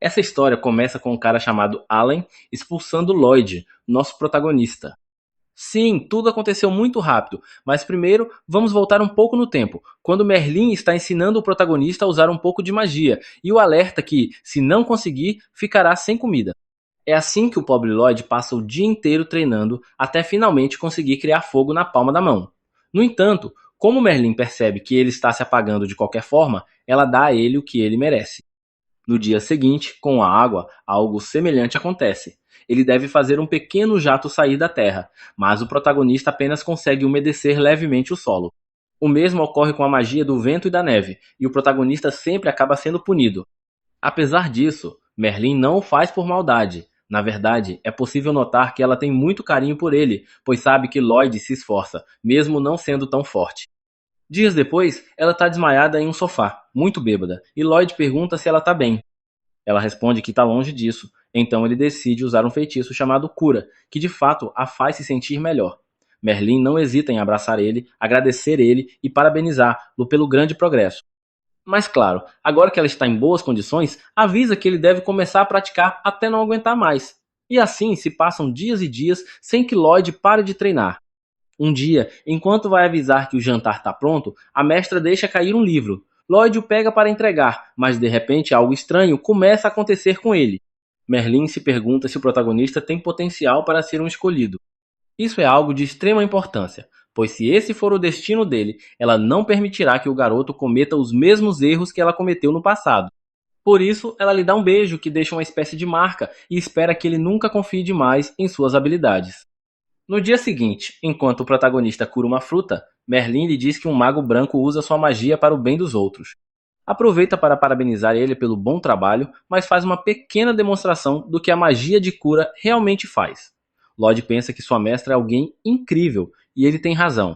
Essa história começa com um cara chamado Alan expulsando Lloyd, nosso protagonista. Sim, tudo aconteceu muito rápido, mas primeiro vamos voltar um pouco no tempo, quando Merlin está ensinando o protagonista a usar um pouco de magia e o alerta que, se não conseguir, ficará sem comida. É assim que o pobre Lloyd passa o dia inteiro treinando até finalmente conseguir criar fogo na palma da mão. No entanto, como Merlin percebe que ele está se apagando de qualquer forma, ela dá a ele o que ele merece. No dia seguinte, com a água, algo semelhante acontece. Ele deve fazer um pequeno jato sair da terra, mas o protagonista apenas consegue umedecer levemente o solo. O mesmo ocorre com a magia do vento e da neve, e o protagonista sempre acaba sendo punido. Apesar disso, Merlin não o faz por maldade. Na verdade, é possível notar que ela tem muito carinho por ele, pois sabe que Lloyd se esforça, mesmo não sendo tão forte. Dias depois, ela está desmaiada em um sofá, muito bêbada, e Lloyd pergunta se ela está bem. Ela responde que está longe disso, então ele decide usar um feitiço chamado Cura, que de fato a faz se sentir melhor. Merlin não hesita em abraçar ele, agradecer ele e parabenizá-lo pelo grande progresso. Mas claro, agora que ela está em boas condições, avisa que ele deve começar a praticar até não aguentar mais. E assim se passam dias e dias sem que Lloyd pare de treinar. Um dia, enquanto vai avisar que o jantar está pronto, a mestra deixa cair um livro. Lloyd o pega para entregar, mas de repente algo estranho começa a acontecer com ele. Merlin se pergunta se o protagonista tem potencial para ser um escolhido. Isso é algo de extrema importância, pois se esse for o destino dele, ela não permitirá que o garoto cometa os mesmos erros que ela cometeu no passado. Por isso, ela lhe dá um beijo que deixa uma espécie de marca e espera que ele nunca confie demais em suas habilidades. No dia seguinte, enquanto o protagonista cura uma fruta, Merlin lhe diz que um mago branco usa sua magia para o bem dos outros. Aproveita para parabenizar ele pelo bom trabalho, mas faz uma pequena demonstração do que a magia de cura realmente faz. Lloyd pensa que sua mestra é alguém incrível, e ele tem razão.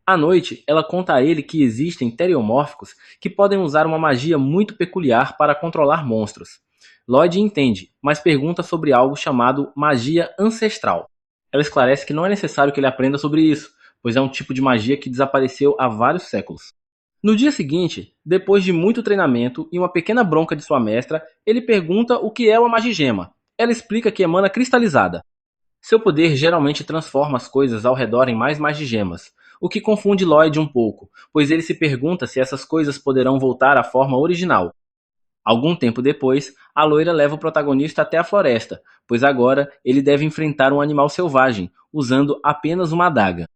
À noite, ela conta a ele que existem teriomórficos que podem usar uma magia muito peculiar para controlar monstros. Lloyd entende, mas pergunta sobre algo chamado magia ancestral. Ela esclarece que não é necessário que ele aprenda sobre isso, pois é um tipo de magia que desapareceu há vários séculos. No dia seguinte, depois de muito treinamento e uma pequena bronca de sua mestra, ele pergunta o que é uma magigema. Ela explica que emana cristalizada. Seu poder geralmente transforma as coisas ao redor em mais magigemas, o que confunde Lloyd um pouco, pois ele se pergunta se essas coisas poderão voltar à forma original. Algum tempo depois, a loira leva o protagonista até a floresta, pois agora ele deve enfrentar um animal selvagem, usando apenas uma adaga.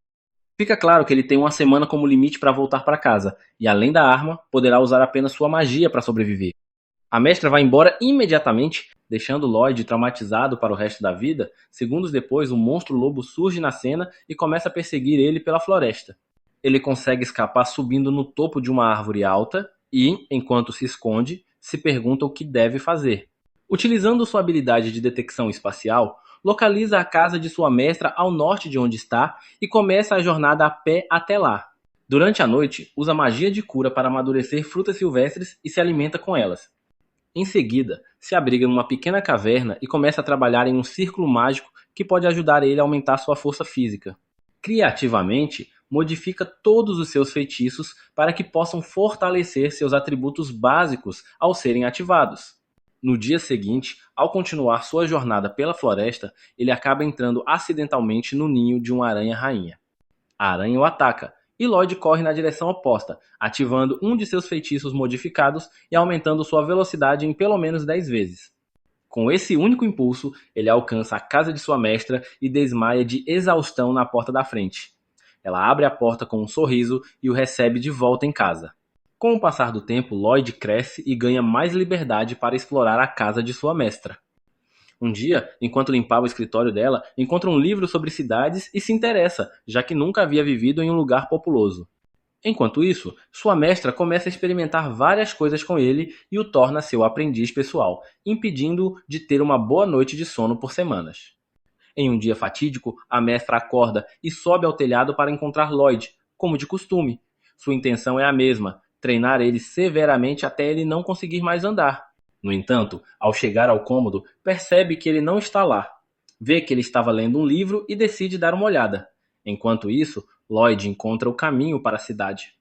Fica claro que ele tem uma semana como limite para voltar para casa, e além da arma, poderá usar apenas sua magia para sobreviver. A mestra vai embora imediatamente, deixando Lloyd traumatizado para o resto da vida. Segundos depois, um monstro lobo surge na cena e começa a perseguir ele pela floresta. Ele consegue escapar subindo no topo de uma árvore alta e, enquanto se esconde, se pergunta o que deve fazer. Utilizando sua habilidade de detecção espacial, localiza a casa de sua mestra ao norte de onde está e começa a jornada a pé até lá. Durante a noite, usa magia de cura para amadurecer frutas silvestres e se alimenta com elas. Em seguida, se abriga numa pequena caverna e começa a trabalhar em um círculo mágico que pode ajudar ele a aumentar sua força física. Criativamente, modifica todos os seus feitiços para que possam fortalecer seus atributos básicos ao serem ativados. No dia seguinte, ao continuar sua jornada pela floresta, ele acaba entrando acidentalmente no ninho de uma aranha-rainha. A aranha o ataca, e Lloyd corre na direção oposta, ativando um de seus feitiços modificados e aumentando sua velocidade em pelo menos 10 vezes. Com esse único impulso, ele alcança a casa de sua mestra e desmaia de exaustão na porta da frente. Ela abre a porta com um sorriso e o recebe de volta em casa. Com o passar do tempo, Lloyd cresce e ganha mais liberdade para explorar a casa de sua mestra. Um dia, enquanto limpava o escritório dela, encontra um livro sobre cidades e se interessa, já que nunca havia vivido em um lugar populoso. Enquanto isso, sua mestra começa a experimentar várias coisas com ele e o torna seu aprendiz pessoal, impedindo-o de ter uma boa noite de sono por semanas. Em um dia fatídico, a mestra acorda e sobe ao telhado para encontrar Lloyd, como de costume. Sua intenção é a mesma, treinar ele severamente até ele não conseguir mais andar. No entanto, ao chegar ao cômodo, percebe que ele não está lá. Vê que ele estava lendo um livro e decide dar uma olhada. Enquanto isso, Lloyd encontra o caminho para a cidade.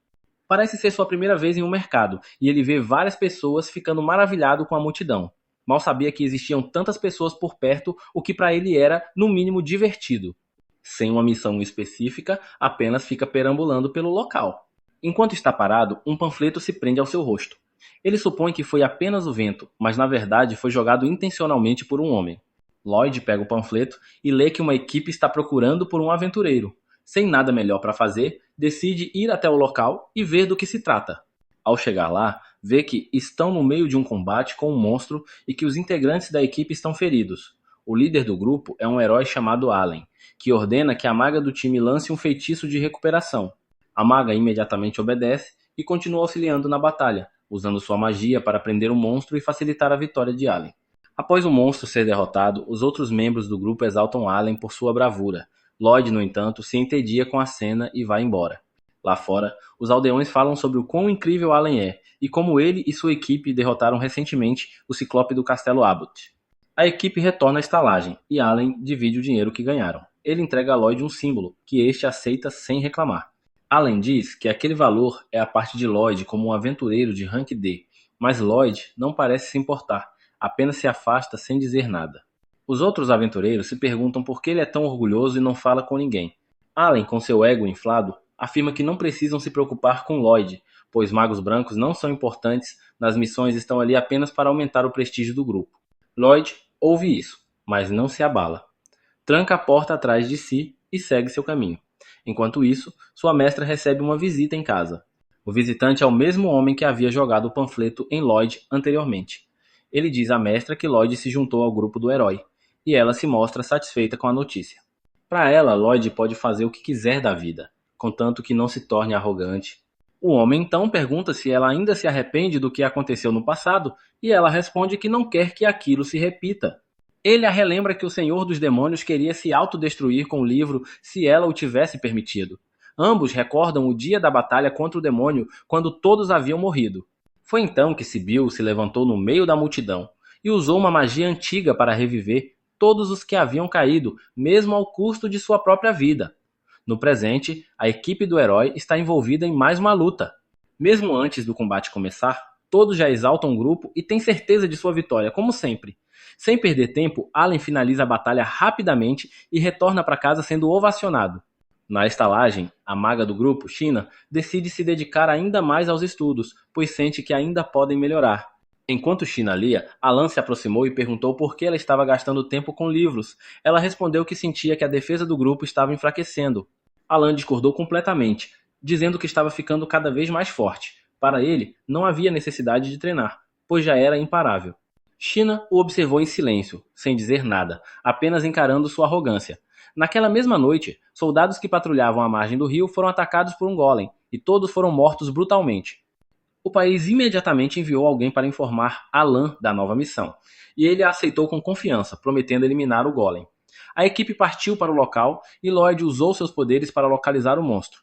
Parece ser sua primeira vez em um mercado, e ele vê várias pessoas ficando maravilhado com a multidão. Mal sabia que existiam tantas pessoas por perto, o que para ele era, no mínimo, divertido. Sem uma missão específica, apenas fica perambulando pelo local. Enquanto está parado, um panfleto se prende ao seu rosto. Ele supõe que foi apenas o vento, mas na verdade foi jogado intencionalmente por um homem. Lloyd pega o panfleto e lê que uma equipe está procurando por um aventureiro. Sem nada melhor para fazer, decide ir até o local e ver do que se trata. Ao chegar lá, vê que estão no meio de um combate com um monstro e que os integrantes da equipe estão feridos. O líder do grupo é um herói chamado Allen, que ordena que a maga do time lance um feitiço de recuperação. A maga imediatamente obedece e continua auxiliando na batalha, usando sua magia para prender o monstro e facilitar a vitória de Allen. Após o monstro ser derrotado, os outros membros do grupo exaltam Allen por sua bravura. Lloyd, no entanto, se entedia com a cena e vai embora. Lá fora, os aldeões falam sobre o quão incrível Allen é e como ele e sua equipe derrotaram recentemente o Ciclope do Castelo Abbott. A equipe retorna à estalagem e Allen divide o dinheiro que ganharam. Ele entrega a Lloyd um símbolo, que este aceita sem reclamar. Allen diz que aquele valor é a parte de Lloyd como um aventureiro de rank D, mas Lloyd não parece se importar, apenas se afasta sem dizer nada. Os outros aventureiros se perguntam por que ele é tão orgulhoso e não fala com ninguém. Allen, com seu ego inflado, afirma que não precisam se preocupar com Lloyd, pois magos brancos não são importantes, nas missões estão ali apenas para aumentar o prestígio do grupo. Lloyd ouve isso, mas não se abala. Tranca a porta atrás de si e segue seu caminho. Enquanto isso, sua mestra recebe uma visita em casa. O visitante é o mesmo homem que havia jogado o panfleto em Lloyd anteriormente. Ele diz à mestra que Lloyd se juntou ao grupo do herói, e ela se mostra satisfeita com a notícia. Para ela, Lloyd pode fazer o que quiser da vida, contanto que não se torne arrogante. O homem então pergunta se ela ainda se arrepende do que aconteceu no passado, e ela responde que não quer que aquilo se repita. Ele a relembra que o Senhor dos Demônios queria se autodestruir com o livro se ela o tivesse permitido. Ambos recordam o dia da batalha contra o demônio, quando todos haviam morrido. Foi então que Sibyl se levantou no meio da multidão e usou uma magia antiga para reviver todos os que haviam caído, mesmo ao custo de sua própria vida. No presente, a equipe do herói está envolvida em mais uma luta. Mesmo antes do combate começar, todos já exaltam o grupo e têm certeza de sua vitória, como sempre. Sem perder tempo, Allen finaliza a batalha rapidamente e retorna para casa sendo ovacionado. Na estalagem, a maga do grupo, China, decide se dedicar ainda mais aos estudos, pois sente que ainda podem melhorar. Enquanto China lia, Alan se aproximou e perguntou por que ela estava gastando tempo com livros. Ela respondeu que sentia que a defesa do grupo estava enfraquecendo. Alan discordou completamente, dizendo que estava ficando cada vez mais forte. Para ele, não havia necessidade de treinar, pois já era imparável. China o observou em silêncio, sem dizer nada, apenas encarando sua arrogância. Naquela mesma noite, soldados que patrulhavam à margem do rio foram atacados por um golem, e todos foram mortos brutalmente. O país imediatamente enviou alguém para informar Alan da nova missão, e ele a aceitou com confiança, prometendo eliminar o golem. A equipe partiu para o local e Lloyd usou seus poderes para localizar o monstro.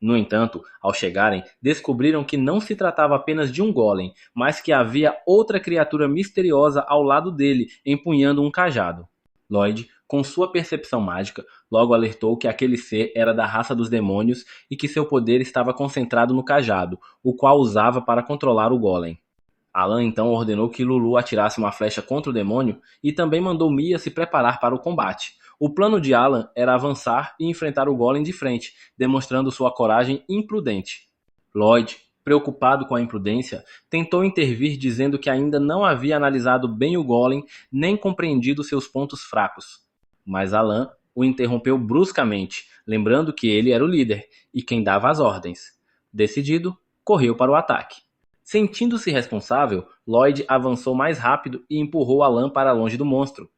No entanto, ao chegarem, descobriram que não se tratava apenas de um golem, mas que havia outra criatura misteriosa ao lado dele, empunhando um cajado. Lloyd, com sua percepção mágica, logo alertou que aquele ser era da raça dos demônios e que seu poder estava concentrado no cajado, o qual usava para controlar o golem. Alan então ordenou que Lulu atirasse uma flecha contra o demônio e também mandou Mia se preparar para o combate. O plano de Alan era avançar e enfrentar o golem de frente, demonstrando sua coragem imprudente. Lloyd, preocupado com a imprudência, tentou intervir dizendo que ainda não havia analisado bem o golem nem compreendido seus pontos fracos. Mas Alan o interrompeu bruscamente, lembrando que ele era o líder e quem dava as ordens. Decidido, correu para o ataque. Sentindo-se responsável, Lloyd avançou mais rápido e empurrou Alan para longe do monstro.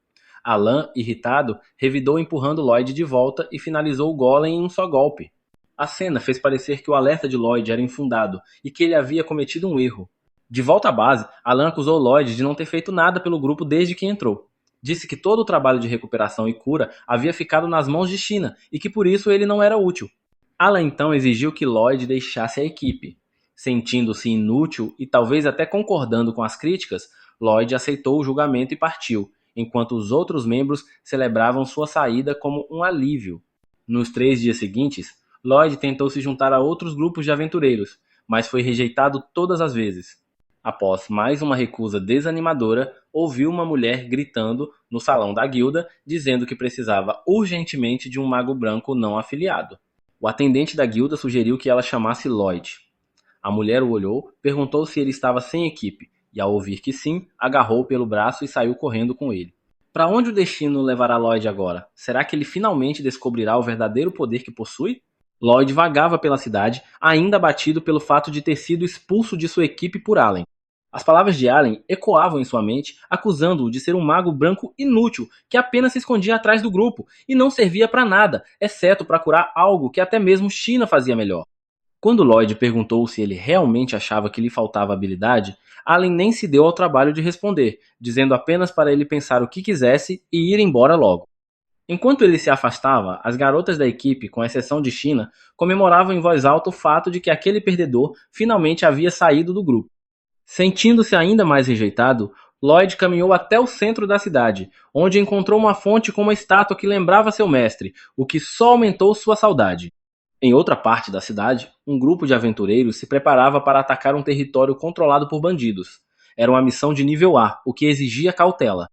Alan, irritado, revidou empurrando Lloyd de volta e finalizou o golem em um só golpe. A cena fez parecer que o alerta de Lloyd era infundado e que ele havia cometido um erro. De volta à base, Alan acusou Lloyd de não ter feito nada pelo grupo desde que entrou. Disse que todo o trabalho de recuperação e cura havia ficado nas mãos de China e que por isso ele não era útil. Alan então exigiu que Lloyd deixasse a equipe. Sentindo-se inútil e talvez até concordando com as críticas, Lloyd aceitou o julgamento e partiu, enquanto os outros membros celebravam sua saída como um alívio. Nos 3 dias seguintes, Lloyd tentou se juntar a outros grupos de aventureiros, mas foi rejeitado todas as vezes. Após mais uma recusa desanimadora, ouviu uma mulher gritando no salão da guilda, dizendo que precisava urgentemente de um mago branco não afiliado. O atendente da guilda sugeriu que ela chamasse Lloyd. A mulher o olhou, perguntou se ele estava sem equipe, e ao ouvir que sim, agarrou pelo braço e saiu correndo com ele. Para onde o destino levará Lloyd agora? Será que ele finalmente descobrirá o verdadeiro poder que possui? Lloyd vagava pela cidade, ainda abatido pelo fato de ter sido expulso de sua equipe por Allen. As palavras de Allen ecoavam em sua mente, acusando-o de ser um mago branco inútil, que apenas se escondia atrás do grupo e não servia para nada, exceto para curar algo que até mesmo China fazia melhor. Quando Lloyd perguntou se ele realmente achava que lhe faltava habilidade, Allen nem se deu ao trabalho de responder, dizendo apenas para ele pensar o que quisesse e ir embora logo. Enquanto ele se afastava, as garotas da equipe, com exceção de China, comemoravam em voz alta o fato de que aquele perdedor finalmente havia saído do grupo. Sentindo-se ainda mais rejeitado, Lloyd caminhou até o centro da cidade, onde encontrou uma fonte com uma estátua que lembrava seu mestre, o que só aumentou sua saudade. Em outra parte da cidade, um grupo de aventureiros se preparava para atacar um território controlado por bandidos. Era uma missão de nível A, o que exigia cautela.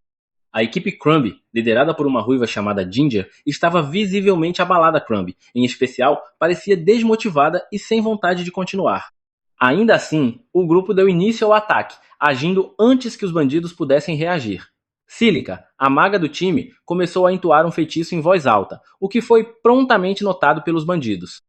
A equipe Crumb, liderada por uma ruiva chamada Ginger, estava visivelmente abalada. Crumb, em especial, parecia desmotivada e sem vontade de continuar. Ainda assim, o grupo deu início ao ataque, agindo antes que os bandidos pudessem reagir. Cílica, a maga do time, começou a entoar um feitiço em voz alta, o que foi prontamente notado pelos bandidos.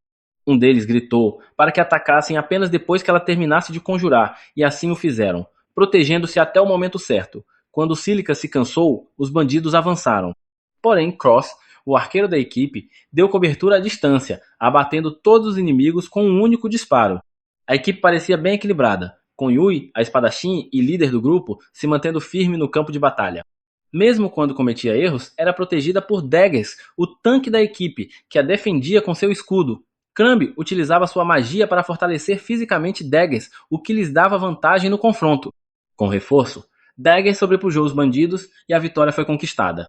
Um deles gritou para que atacassem apenas depois que ela terminasse de conjurar, e assim o fizeram, protegendo-se até o momento certo. Quando Cílica se cansou, os bandidos avançaram. Porém, Cross, o arqueiro da equipe, deu cobertura à distância, abatendo todos os inimigos com um único disparo. A equipe parecia bem equilibrada, com Yui, a espadachim e líder do grupo, se mantendo firme no campo de batalha. Mesmo quando cometia erros, era protegida por Daggers, o tanque da equipe, que a defendia com seu escudo. Crumb utilizava sua magia para fortalecer fisicamente Daggers, o que lhes dava vantagem no confronto. Com reforço, Daggers sobrepujou os bandidos e a vitória foi conquistada.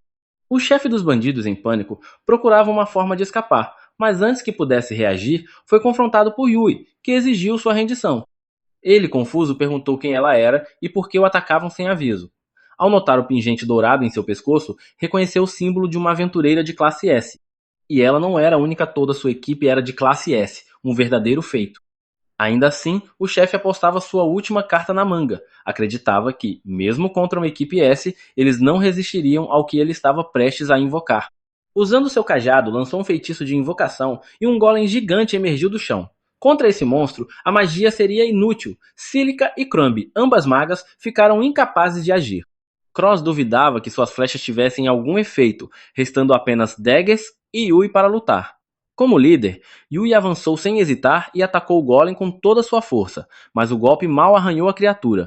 O chefe dos bandidos, em pânico, procurava uma forma de escapar, mas antes que pudesse reagir, foi confrontado por Yui, que exigiu sua rendição. Ele, confuso, perguntou quem ela era e por que o atacavam sem aviso. Ao notar o pingente dourado em seu pescoço, reconheceu o símbolo de uma aventureira de classe S. E ela não era a única, toda sua equipe era de classe S, um verdadeiro feito. Ainda assim, o chefe apostava sua última carta na manga. Acreditava que, mesmo contra uma equipe S, eles não resistiriam ao que ele estava prestes a invocar. Usando seu cajado, lançou um feitiço de invocação e um golem gigante emergiu do chão. Contra esse monstro, a magia seria inútil. Cílica e Crumb, ambas magas, ficaram incapazes de agir. Cross duvidava que suas flechas tivessem algum efeito, restando apenas Daggers e Yui para lutar. Como líder, Yui avançou sem hesitar e atacou o golem com toda sua força, mas o golpe mal arranhou a criatura.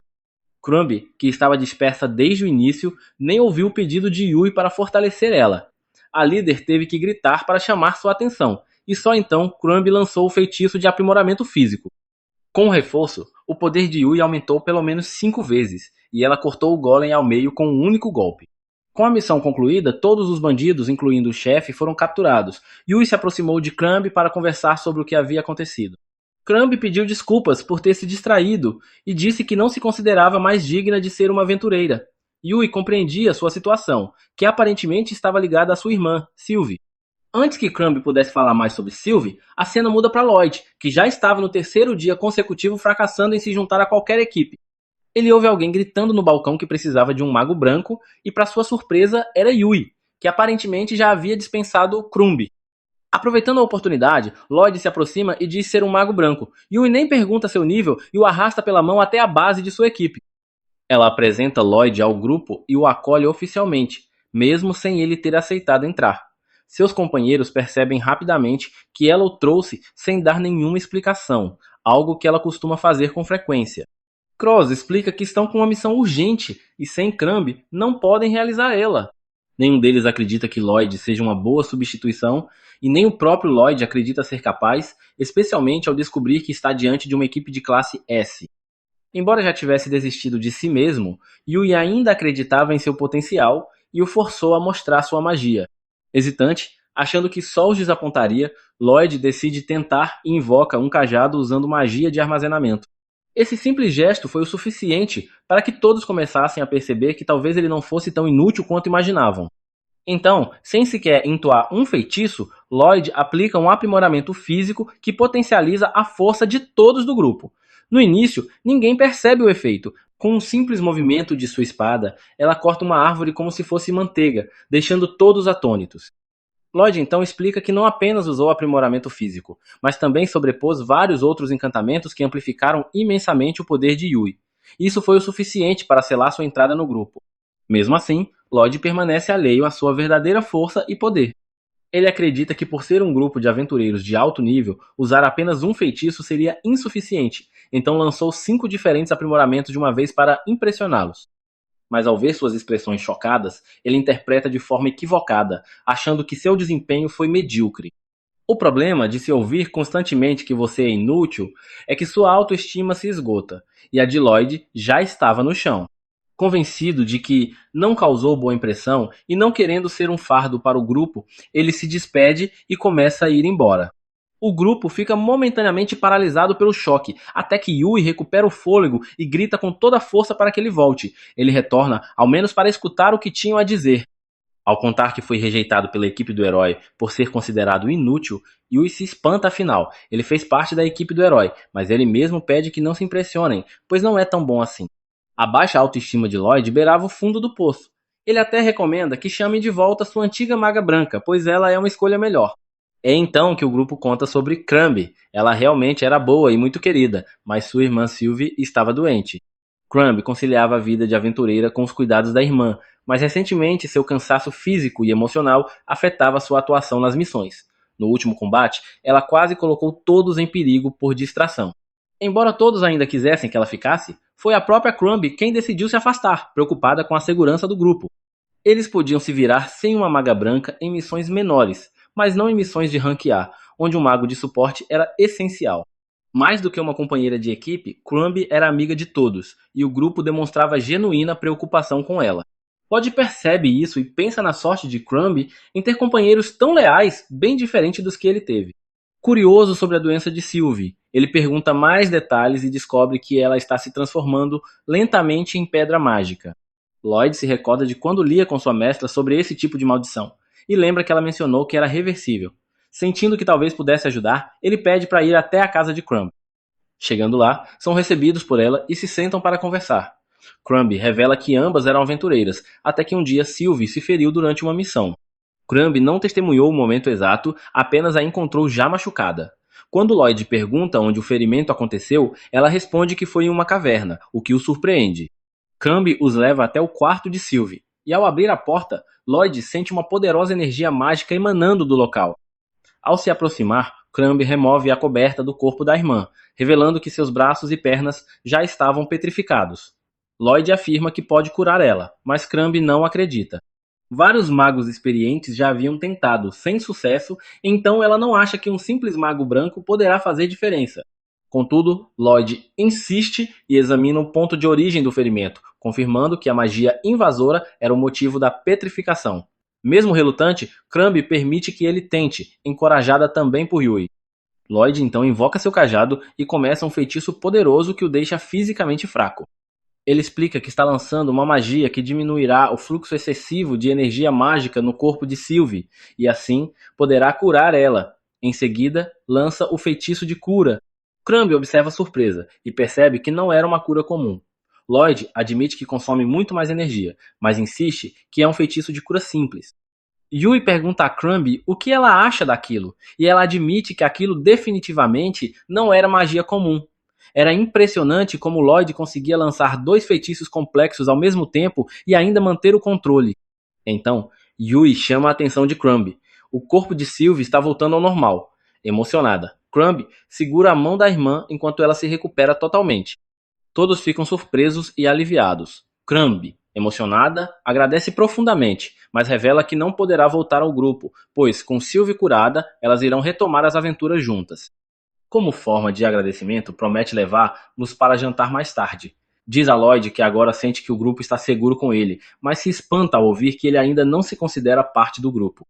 Crumb, que estava dispersa desde o início, nem ouviu o pedido de Yui para fortalecer ela. A líder teve que gritar para chamar sua atenção, e só então Crumb lançou o feitiço de aprimoramento físico. Com o reforço, o poder de Yui aumentou pelo menos 5 vezes, e ela cortou o golem ao meio com um único golpe. Com a missão concluída, todos os bandidos, incluindo o chefe, foram capturados. Yui se aproximou de Crumb para conversar sobre o que havia acontecido. Crumb pediu desculpas por ter se distraído e disse que não se considerava mais digna de ser uma aventureira. Yui compreendia sua situação, que aparentemente estava ligada à sua irmã, Sylvie. Antes que Crumb pudesse falar mais sobre Sylvie, a cena muda para Lloyd, que já estava no terceiro dia consecutivo fracassando em se juntar a qualquer equipe. Ele ouve alguém gritando no balcão que precisava de um mago branco e, para sua surpresa, era Yui, que aparentemente já havia dispensado Crumb. Aproveitando a oportunidade, Lloyd se aproxima e diz ser um mago branco. Yui nem pergunta seu nível e o arrasta pela mão até a base de sua equipe. Ela apresenta Lloyd ao grupo e o acolhe oficialmente, mesmo sem ele ter aceitado entrar. Seus companheiros percebem rapidamente que ela o trouxe sem dar nenhuma explicação, algo que ela costuma fazer com frequência. Cross explica que estão com uma missão urgente e sem Crumb não podem realizar ela. Nenhum deles acredita que Lloyd seja uma boa substituição e nem o próprio Lloyd acredita ser capaz, especialmente ao descobrir que está diante de uma equipe de classe S. Embora já tivesse desistido de si mesmo, Yui ainda acreditava em seu potencial e o forçou a mostrar sua magia. Hesitante, achando que só os desapontaria, Lloyd decide tentar e invoca um cajado usando magia de armazenamento. Esse simples gesto foi o suficiente para que todos começassem a perceber que talvez ele não fosse tão inútil quanto imaginavam. Então, sem sequer entoar um feitiço, Lloyd aplica um aprimoramento físico que potencializa a força de todos do grupo. No início, ninguém percebe o efeito. Com um simples movimento de sua espada, ela corta uma árvore como se fosse manteiga, deixando todos atônitos. Lloyd então explica que não apenas usou aprimoramento físico, mas também sobrepôs vários outros encantamentos que amplificaram imensamente o poder de Yui. Isso foi o suficiente para selar sua entrada no grupo. Mesmo assim, Lloyd permanece alheio à sua verdadeira força e poder. Ele acredita que por ser um grupo de aventureiros de alto nível, usar apenas um feitiço seria insuficiente, então lançou 5 diferentes aprimoramentos de uma vez para impressioná-los. Mas ao ver suas expressões chocadas, ele interpreta de forma equivocada, achando que seu desempenho foi medíocre. O problema de se ouvir constantemente que você é inútil é que sua autoestima se esgota, e a de Lloyd já estava no chão. Convencido de que não causou boa impressão e não querendo ser um fardo para o grupo, ele se despede e começa a ir embora. O grupo fica momentaneamente paralisado pelo choque, até que Yui recupera o fôlego e grita com toda a força para que ele volte. Ele retorna, ao menos para escutar o que tinham a dizer. Ao contar que foi rejeitado pela equipe do herói por ser considerado inútil, Yui se espanta afinal. Ele fez parte da equipe do herói, mas ele mesmo pede que não se impressionem, pois não é tão bom assim. A baixa autoestima de Lloyd beirava o fundo do poço. Ele até recomenda que chamem de volta sua antiga maga branca, pois ela é uma escolha melhor. É então que o grupo conta sobre Crumb. Ela realmente era boa e muito querida, mas sua irmã Sylvie estava doente. Crumb conciliava a vida de aventureira com os cuidados da irmã, mas recentemente seu cansaço físico e emocional afetava sua atuação nas missões. No último combate, ela quase colocou todos em perigo por distração. Embora todos ainda quisessem que ela ficasse, foi a própria Crumb quem decidiu se afastar, preocupada com a segurança do grupo. Eles podiam se virar sem uma maga branca em missões menores, mas não em missões de rank A, onde um mago de suporte era essencial. Mais do que uma companheira de equipe, Crumb era amiga de todos, e o grupo demonstrava genuína preocupação com ela. Pod percebe isso e pensa na sorte de Crumb em ter companheiros tão leais, bem diferente dos que ele teve. Curioso sobre a doença de Sylvie, ele pergunta mais detalhes e descobre que ela está se transformando lentamente em pedra mágica. Lloyd se recorda de quando lia com sua mestra sobre esse tipo de maldição, e lembra que ela mencionou que era reversível. Sentindo que talvez pudesse ajudar, ele pede para ir até a casa de Crumb. Chegando lá, são recebidos por ela e se sentam para conversar. Crumb revela que ambas eram aventureiras, até que um dia Sylvie se feriu durante uma missão. Crumb não testemunhou o momento exato, apenas a encontrou já machucada. Quando Lloyd pergunta onde o ferimento aconteceu, ela responde que foi em uma caverna, o que o surpreende. Crumb os leva até o quarto de Sylvie, e ao abrir a porta, Lloyd sente uma poderosa energia mágica emanando do local. Ao se aproximar, Crumb remove a coberta do corpo da irmã, revelando que seus braços e pernas já estavam petrificados. Lloyd afirma que pode curar ela, mas Crumb não acredita. Vários magos experientes já haviam tentado, sem sucesso, então ela não acha que um simples mago branco poderá fazer diferença. Contudo, Lloyd insiste e examina o ponto de origem do ferimento, confirmando que a magia invasora era o motivo da petrificação. Mesmo relutante, Crumb permite que ele tente, encorajada também por Yui. Lloyd então invoca seu cajado e começa um feitiço poderoso que o deixa fisicamente fraco. Ele explica que está lançando uma magia que diminuirá o fluxo excessivo de energia mágica no corpo de Sylvie, e assim poderá curar ela. Em seguida, lança o feitiço de cura. Crumb observa surpresa e percebe que não era uma cura comum. Lloyd admite que consome muito mais energia, mas insiste que é um feitiço de cura simples. Yui pergunta a Crumb o que ela acha daquilo, e ela admite que aquilo definitivamente não era magia comum. Era impressionante como Lloyd conseguia lançar 2 feitiços complexos ao mesmo tempo e ainda manter o controle. Então, Yui chama a atenção de Crumb. O corpo de Sylvie está voltando ao normal. Emocionada, Crumb segura a mão da irmã enquanto ela se recupera totalmente. Todos ficam surpresos e aliviados. Crumb, emocionada, agradece profundamente, mas revela que não poderá voltar ao grupo, pois, com Sylvie curada, elas irão retomar as aventuras juntas. Como forma de agradecimento, promete levar-nos para jantar mais tarde. Diz a Lloyd que agora sente que o grupo está seguro com ele, mas se espanta ao ouvir que ele ainda não se considera parte do grupo.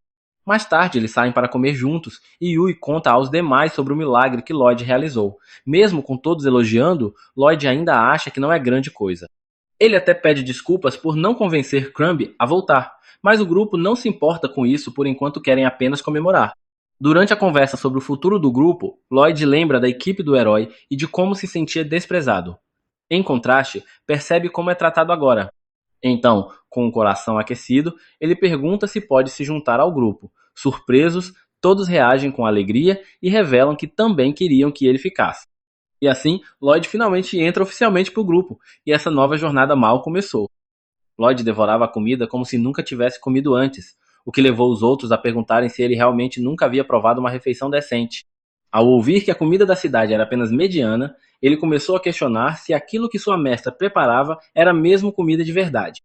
Mais tarde, eles saem para comer juntos e Yui conta aos demais sobre o milagre que Lloyd realizou. Mesmo com todos elogiando, Lloyd ainda acha que não é grande coisa. Ele até pede desculpas por não convencer Crumb a voltar, mas o grupo não se importa com isso por enquanto querem apenas comemorar. Durante a conversa sobre o futuro do grupo, Lloyd lembra da equipe do herói e de como se sentia desprezado. Em contraste, percebe como é tratado agora. Então, com o coração aquecido, ele pergunta se pode se juntar ao grupo. Surpresos, todos reagem com alegria e revelam que também queriam que ele ficasse. E assim, Lloyd finalmente entra oficialmente para o grupo, e essa nova jornada mal começou. Lloyd devorava a comida como se nunca tivesse comido antes, o que levou os outros a perguntarem se ele realmente nunca havia provado uma refeição decente. Ao ouvir que a comida da cidade era apenas mediana, ele começou a questionar se aquilo que sua mestra preparava era mesmo comida de verdade.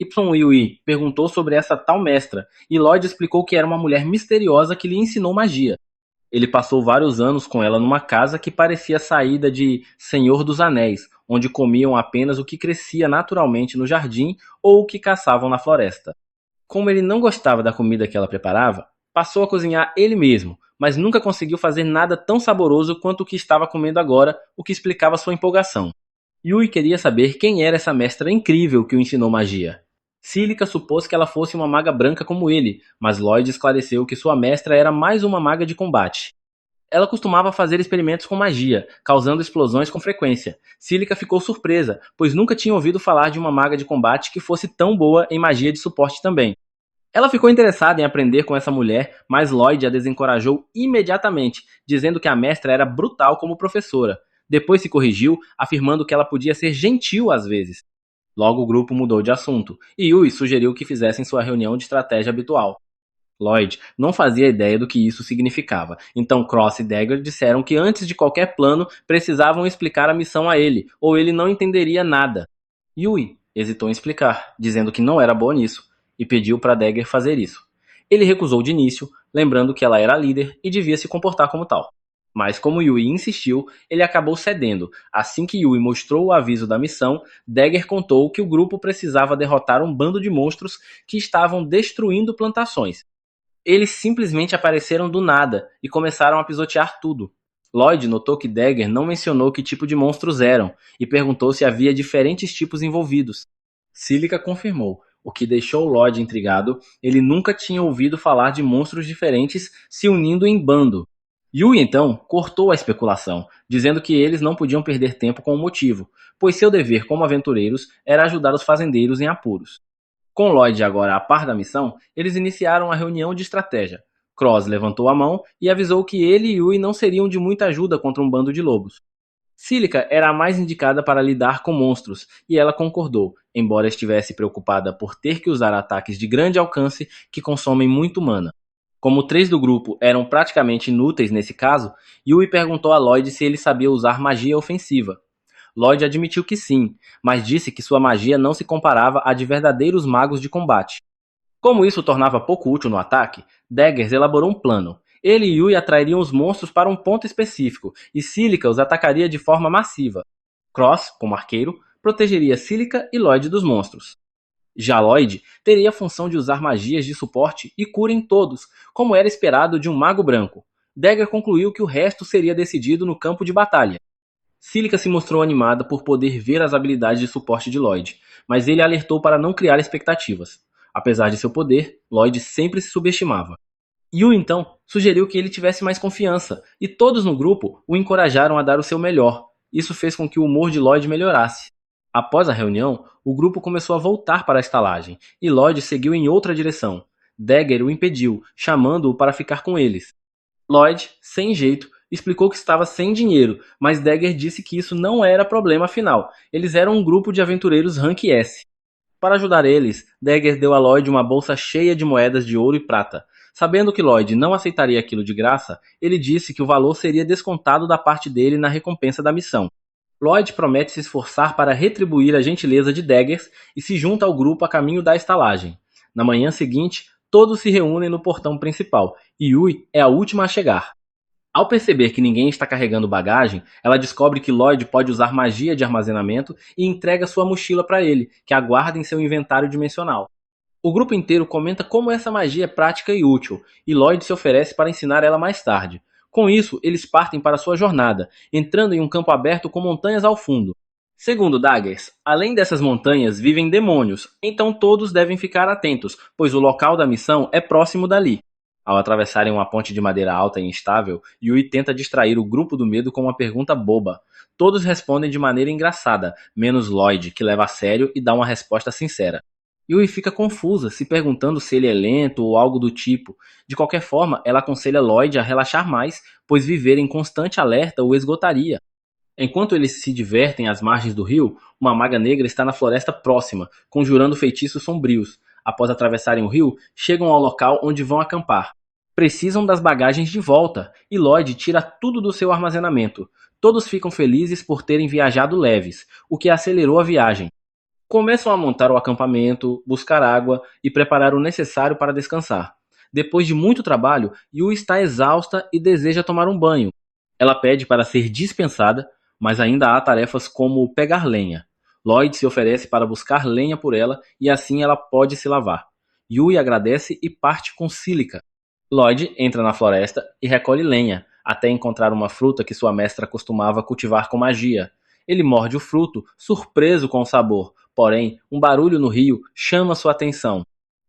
Yui perguntou sobre essa tal mestra, e Lloyd explicou que era uma mulher misteriosa que lhe ensinou magia. Ele passou vários anos com ela numa casa que parecia saída de Senhor dos Anéis, onde comiam apenas o que crescia naturalmente no jardim ou o que caçavam na floresta. Como ele não gostava da comida que ela preparava, passou a cozinhar ele mesmo, mas nunca conseguiu fazer nada tão saboroso quanto o que estava comendo agora, o que explicava sua empolgação. Yui queria saber quem era essa mestra incrível que o ensinou magia. Cílica supôs que ela fosse uma maga branca como ele, mas Lloyd esclareceu que sua mestra era mais uma maga de combate. Ela costumava fazer experimentos com magia, causando explosões com frequência. Cílica ficou surpresa, pois nunca tinha ouvido falar de uma maga de combate que fosse tão boa em magia de suporte também. Ela ficou interessada em aprender com essa mulher, mas Lloyd a desencorajou imediatamente, dizendo que a mestra era brutal como professora. Depois se corrigiu, afirmando que ela podia ser gentil às vezes. Logo o grupo mudou de assunto, e Yui sugeriu que fizessem sua reunião de estratégia habitual. Lloyd não fazia ideia do que isso significava, então Cross e Dagger disseram que antes de qualquer plano precisavam explicar a missão a ele, ou ele não entenderia nada. Yui hesitou em explicar, dizendo que não era boa nisso, e pediu para Dagger fazer isso. Ele recusou de início, lembrando que ela era a líder e devia se comportar como tal. Mas como Yui insistiu, ele acabou cedendo. Assim que Yui mostrou o aviso da missão, Dagger contou que o grupo precisava derrotar um bando de monstros que estavam destruindo plantações. Eles simplesmente apareceram do nada e começaram a pisotear tudo. Lloyd notou que Dagger não mencionou que tipo de monstros eram e perguntou se havia diferentes tipos envolvidos. Cílica confirmou, o que deixou Lloyd intrigado. Ele nunca tinha ouvido falar de monstros diferentes se unindo em bando. Yui então cortou a especulação, dizendo que eles não podiam perder tempo com o motivo, pois seu dever como aventureiros era ajudar os fazendeiros em apuros. Com Lloyd agora a par da missão, eles iniciaram a reunião de estratégia. Cross levantou a mão e avisou que ele e Yui não seriam de muita ajuda contra um bando de lobos. Cílica era a mais indicada para lidar com monstros, e ela concordou, embora estivesse preocupada por ter que usar ataques de grande alcance que consomem muito mana. Como 3 do grupo eram praticamente inúteis nesse caso, Yui perguntou a Lloyd se ele sabia usar magia ofensiva. Lloyd admitiu que sim, mas disse que sua magia não se comparava à de verdadeiros magos de combate. Como isso o tornava pouco útil no ataque, Daggers elaborou um plano. Ele e Yui atrairiam os monstros para um ponto específico, e Cílica os atacaria de forma massiva. Cross, como arqueiro, protegeria Cílica e Lloyd dos monstros. Já Lloyd teria a função de usar magias de suporte e cura em todos, como era esperado de um mago branco. Dagger concluiu que o resto seria decidido no campo de batalha. Cílica se mostrou animada por poder ver as habilidades de suporte de Lloyd, mas ele alertou para não criar expectativas. Apesar de seu poder, Lloyd sempre se subestimava. Yu então sugeriu que ele tivesse mais confiança, e todos no grupo o encorajaram a dar o seu melhor. Isso fez com que o humor de Lloyd melhorasse. Após a reunião, o grupo começou a voltar para a estalagem, e Lloyd seguiu em outra direção. Dagger o impediu, chamando-o para ficar com eles. Lloyd, sem jeito, explicou que estava sem dinheiro, mas Dagger disse que isso não era problema afinal. Eles eram um grupo de aventureiros Rank S. Para ajudar eles, Dagger deu a Lloyd uma bolsa cheia de moedas de ouro e prata. Sabendo que Lloyd não aceitaria aquilo de graça, ele disse que o valor seria descontado da parte dele na recompensa da missão. Lloyd promete se esforçar para retribuir a gentileza de Daggers e se junta ao grupo a caminho da estalagem. Na manhã seguinte, todos se reúnem no portão principal, e Yui é a última a chegar. Ao perceber que ninguém está carregando bagagem, ela descobre que Lloyd pode usar magia de armazenamento e entrega sua mochila para ele, que aguarda em seu inventário dimensional. O grupo inteiro comenta como essa magia é prática e útil, e Lloyd se oferece para ensinar ela mais tarde. Com isso, eles partem para sua jornada, entrando em um campo aberto com montanhas ao fundo. Segundo Daggers, além dessas montanhas vivem demônios, então todos devem ficar atentos, pois o local da missão é próximo dali. Ao atravessarem uma ponte de madeira alta e instável, Yui tenta distrair o grupo do medo com uma pergunta boba. Todos respondem de maneira engraçada, menos Lloyd, que leva a sério e dá uma resposta sincera. Yui fica confusa, se perguntando se ele é lento ou algo do tipo. De qualquer forma, ela aconselha Lloyd a relaxar mais, pois viver em constante alerta o esgotaria. Enquanto eles se divertem às margens do rio, uma maga negra está na floresta próxima, conjurando feitiços sombrios. Após atravessarem o rio, chegam ao local onde vão acampar. Precisam das bagagens de volta, e Lloyd tira tudo do seu armazenamento. Todos ficam felizes por terem viajado leves, o que acelerou a viagem. Começam a montar o acampamento, buscar água e preparar o necessário para descansar. Depois de muito trabalho, Yu está exausta e deseja tomar um banho. Ela pede para ser dispensada, mas ainda há tarefas como pegar lenha. Lloyd se oferece para buscar lenha por ela e assim ela pode se lavar. Yui agradece e parte com Silica. Lloyd entra na floresta e recolhe lenha, até encontrar uma fruta que sua mestra costumava cultivar com magia. Ele morde o fruto, surpreso com o sabor, porém, um barulho no rio chama sua atenção.